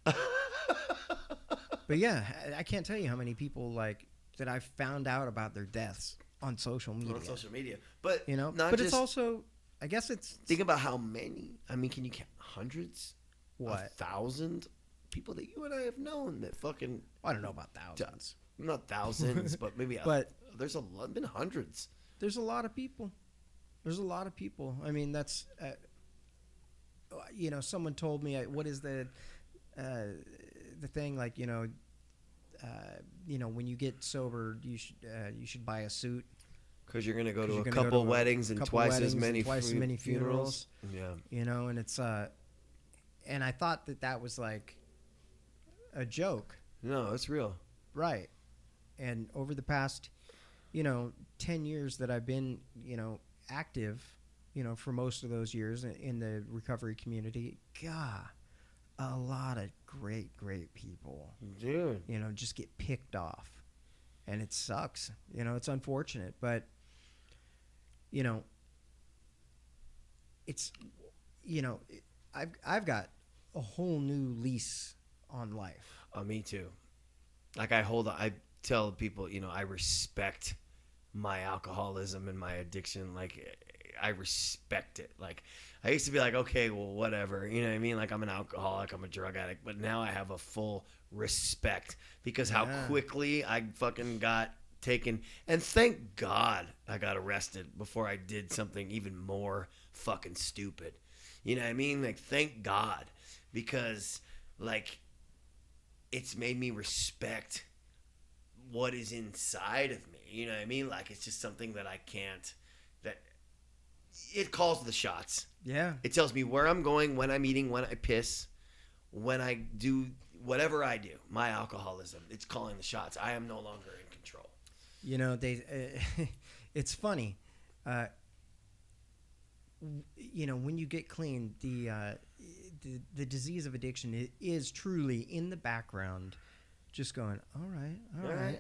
But yeah, I can't tell you how many people like that I found out about their deaths on social media. On social media, but not but just, it's also, I guess it's think about how many. I mean, can you count hundreds? What? 1,000 people that you and I have known that fucking. I don't know about thousands. Not thousands, but maybe. There's been hundreds. There's a lot of people. I mean, that's. Someone told me, what is the thing, like, when you get sober, you should buy a suit because you're gonna go to a couple weddings and twice as many funerals. Yeah, and it's and I thought that was like a joke. No, it's real, right? And over the past 10 years that I've been active, for most of those years in the recovery community, God, a lot of great people, dude, just get picked off, and it sucks. It's unfortunate, but it's I've got a whole new lease on life. Me too. Like I tell people, I respect my alcoholism and my addiction. Like, I respect it. Like, I used to be like, okay, well, whatever. You know what I mean? Like, I'm an alcoholic, I'm a drug addict, but now I have a full respect because how quickly I fucking got taken. And thank God I got arrested before I did something even more fucking stupid. You know what I mean? Like, thank God, because like it's made me respect what is inside of me. You know what I mean? Like, it's just something that I can't, that it calls the shots. Yeah. It tells me where I'm going, when I'm eating, when I piss, when I do whatever I do. My alcoholism, it's calling the shots. I am no longer in control. It's funny. When you get clean, the disease of addiction is truly in the background, just going, all right.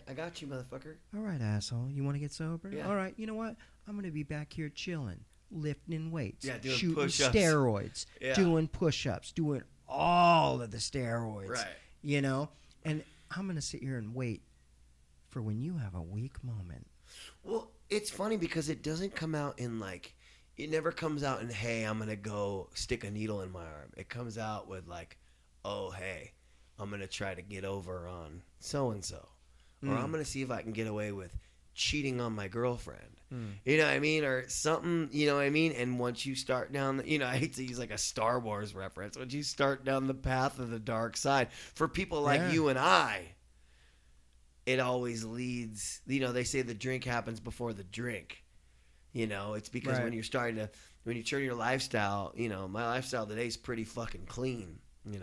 I got you, motherfucker. All right, asshole. You want to get sober? Yeah. All right. You know what? I'm going to be back here chilling, lifting weights, doing shooting push-ups. steroids, doing push-ups, doing all of the steroids. Right. And I'm going to sit here and wait for when you have a weak moment. Well, it's funny because it doesn't come out in like, it never comes out in, hey, I'm going to go stick a needle in my arm. It comes out with like, oh, hey, I'm going to try to get over on so-and-so. Or I'm going to see if I can get away with cheating on my girlfriend. You know what I mean? Or something, you know what I mean? And once you start down, I hate to use like a Star Wars reference. Once you start down the path of the dark side, for people like you and I, it always leads, they say the drink happens before the drink. It's because when you're when you turn your lifestyle, my lifestyle today is pretty fucking clean.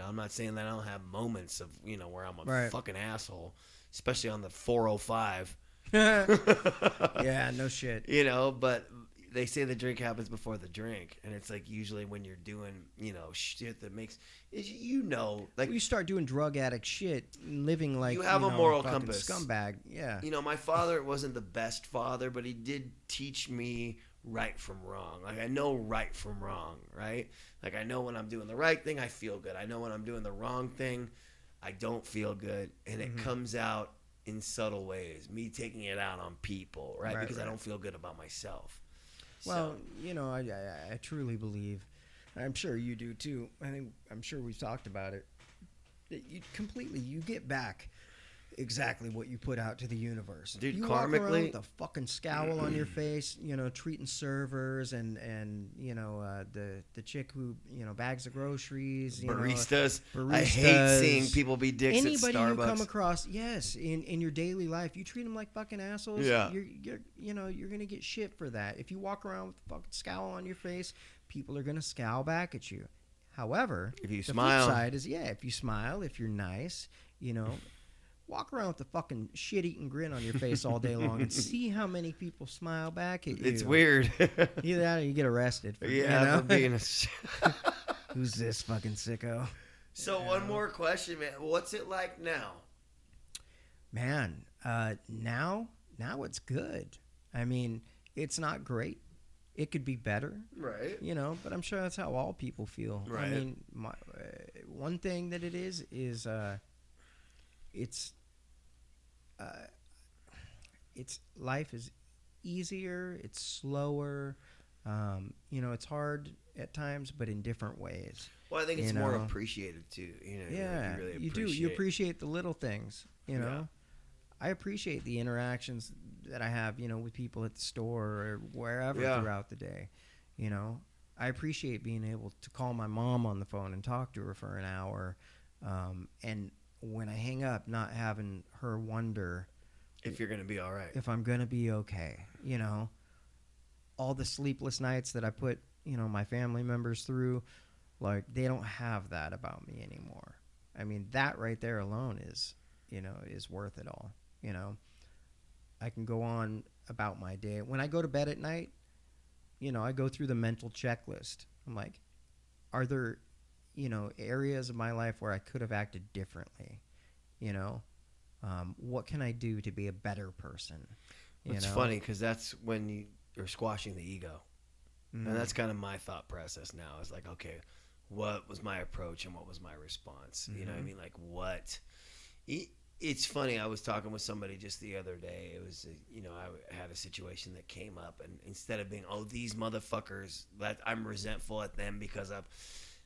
I'm not saying that I don't have moments of, where I'm a fucking asshole, especially on the 405. Yeah, no shit. But they say the drink happens before the drink. And it's like usually when you're doing, shit that makes, like you start doing drug addict shit and living like you have a moral compass. Scumbag. Yeah. My father wasn't the best father, but he did teach me right from wrong. Like, I know right from wrong, right? Like, I know when I'm doing the right thing, I feel good. I know when I'm doing the wrong thing, I don't feel good. And it comes out in subtle ways, me taking it out on people, right? Because I don't feel good about myself. Well, I truly believe, I'm sure you do too, I'm sure we've talked about it, that you get back exactly what you put out to the universe. Dude, you karmically, walk around with a fucking scowl on your face, treating servers and the chick who bags the groceries, baristas. I hate seeing people be dicks anybody at Starbucks. You come across, in your daily life, you treat them like fucking assholes. Yeah. You're gonna get shit for that. If you walk around with a fucking scowl on your face, people are gonna scowl back at you. However, If you the smile. flip side is, if you smile, if you're nice, walk around with a fucking shit-eating grin on your face all day long and see how many people smile back at you. It's weird. Either that or you get arrested. For, Yeah, for being a. Who's this fucking sicko? So one more question, man. What's it like now? Man, now it's good. I mean, it's not great. It could be better, Right. but I'm sure that's how all people feel. Right. I mean, one thing that it is it's life is easier, it's slower. It's hard at times, but in different ways. Well, I think it's more appreciated too. You really you do. You appreciate the little things. I appreciate the interactions that I have, with people at the store or wherever throughout the day. I appreciate being able to call my mom on the phone and talk to her for an hour, and when I hang up, not having her wonder if you're gonna be all right, if I'm gonna be okay. All the sleepless nights that I put, my family members through, like, they don't have that about me anymore. I mean, that right there alone is worth it all. I can go on about my day. When I go to bed at night, I go through the mental checklist. I'm like, are there, areas of my life where I could have acted differently? What can I do to be a better person? It's funny because that's when you're squashing the ego. And that's kind of my thought process now. Is like, okay, what was my approach and what was my response? You know what I mean? Like, what? It's funny. I was talking with somebody just the other day. It was, I had a situation that came up, and instead of being, oh, these motherfuckers, that I'm resentful at them because of,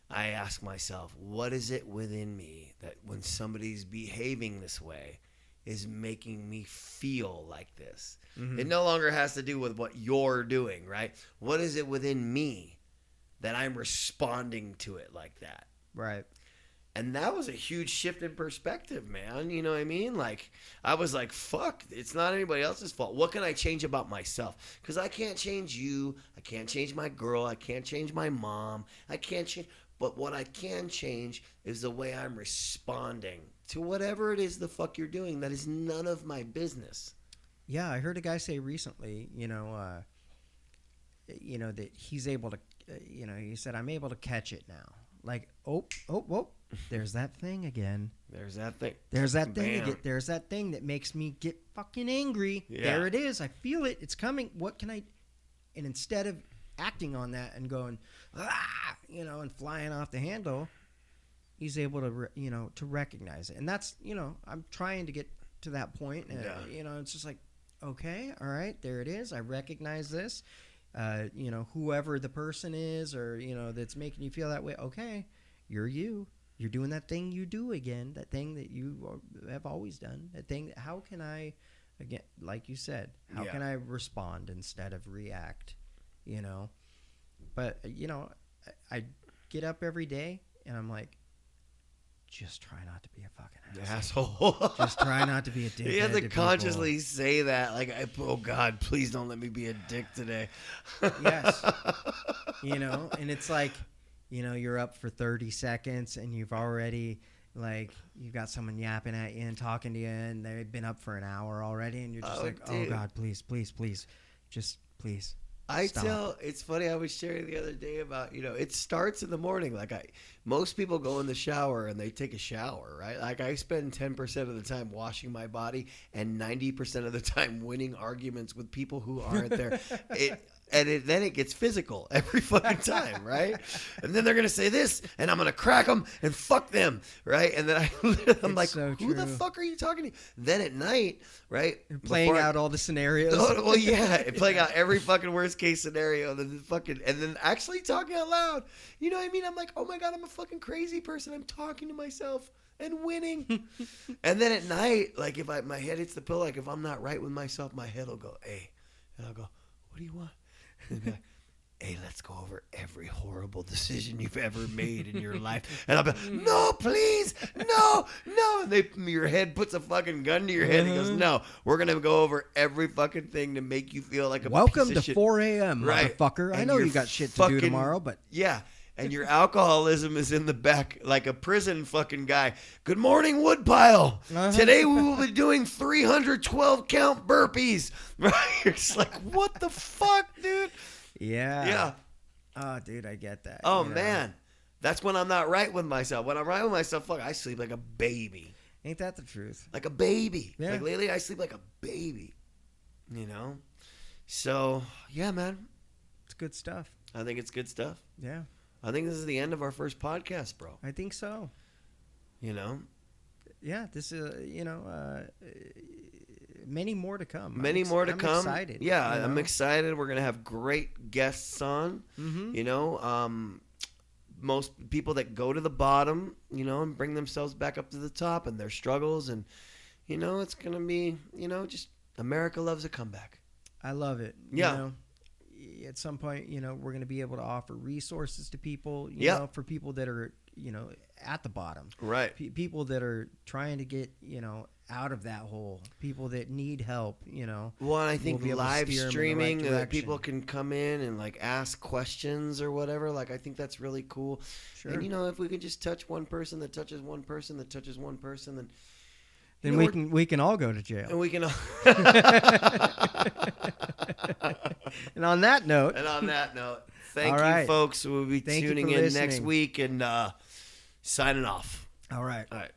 I ask myself, what is it within me that when somebody's behaving this way is making me feel like this? It no longer has to do with what you're doing, right? What is it within me that I'm responding to it like that? Right. And that was a huge shift in perspective, man. You know what I mean? Like, I was like, fuck, it's not anybody else's fault. What can I change about myself? Because I can't change you. I can't change my girl. I can't change my mom. I can't change. But what I can change is the way I'm responding to whatever it is the fuck you're doing that is none of my business. Yeah, I heard a guy say recently, that he's able to, he said, I'm able to catch it now. Like, oh, there's that thing again. There's that thing. There's that thing again. There's that thing that makes me get fucking angry. Yeah. There it is. I feel it. It's coming. What can I? And instead of acting on that and going, and flying off the handle, he's able to, to recognize it. And that's, I'm trying to get to that point. And, it's just like, okay, all right, there it is. I recognize this. Whoever the person is or, that's making you feel that way. Okay, you're you. You're doing that thing you do again, that thing that you have always done, that thing. How can I, again, like you said, how can I respond instead of react, But, I get up every day and I'm like, just try not to be a fucking asshole. Just try not to be a dick. You have to consciously say that. Like, oh, God, please don't let me be a dick today. Yes. And it's like, you're up for 30 seconds and you've already, like, you've got someone yapping at you and talking to you and they've been up for an hour already and you're just dude. Oh, God, please, just please. It's funny, I was sharing the other day about, it starts in the morning. Like, most people go in the shower and they take a shower, right? Like, I spend 10% of the time washing my body and 90% of the time winning arguments with people who aren't there. Then it gets physical every fucking time, right? And then they're going to say this, and I'm going to crack them and fuck them, right? And then I'm like, so who the fuck are you talking to? Then at night, right? You're playing out all the scenarios. Oh, well, yeah, playing out every fucking worst case scenario, and then actually talking out loud. You know what I mean? I'm like, oh my God, I'm a fucking crazy person. I'm talking to myself and winning. And then at night, like, if my head hits the pillow, like, if I'm not right with myself, my head will go, hey. And I'll go, what do you want? And be like, hey, let's go over every horrible decision you've ever made in your life. And I'll be like, no, please, no. And your head puts a fucking gun to your head and goes, no, we're going to go over every fucking thing to make you feel like a Welcome piece to of shit. 4 a.m., right. motherfucker. I know you got shit to do tomorrow, but... Yeah. and your alcoholism is in the back like a prison fucking guy. Good morning, Woodpile. Today we will be doing 312 count burpees. Right? It's like, what the fuck, dude? Yeah. Yeah. Oh, dude, I get that. Oh, you know? man. That's when I'm not right with myself. When I'm right with myself, fuck, I sleep like a baby. Ain't that the truth? Like a baby. Yeah. Like lately, I sleep like a baby. You know? So, yeah, man. It's good stuff. I think it's good stuff. Yeah, I think this is the end of our first podcast, bro. I think so. You know? Yeah, this is, many more to come. Many more to I'm come. excited. Yeah, you I'm know? excited. We're going to have great guests on. Mhm. You know, most people that go to the bottom, you know, and bring themselves back up to the top and their struggles. And, you know, it's going to be, you know, just America loves a comeback. I love it. Yeah. You know, at some point, you know, we're going to be able to offer resources to people, you Yeah. know, for people that are, you know, at the bottom. Right. People that are trying to get, you know, out of that hole. People that need help, you know. Well, and I think We'll be able to live steer 'em in the right streaming that direction. people can come in and like ask questions or whatever. Like, I think that's really cool. Sure. And, you know, if we could just touch one person that touches one person that touches one person, then Then you know, we can all go to jail. and we can. And on that note, And on that note, thank All you, right. folks. We'll be Thank you tuning for in next listening. week and signing off. all right. All right.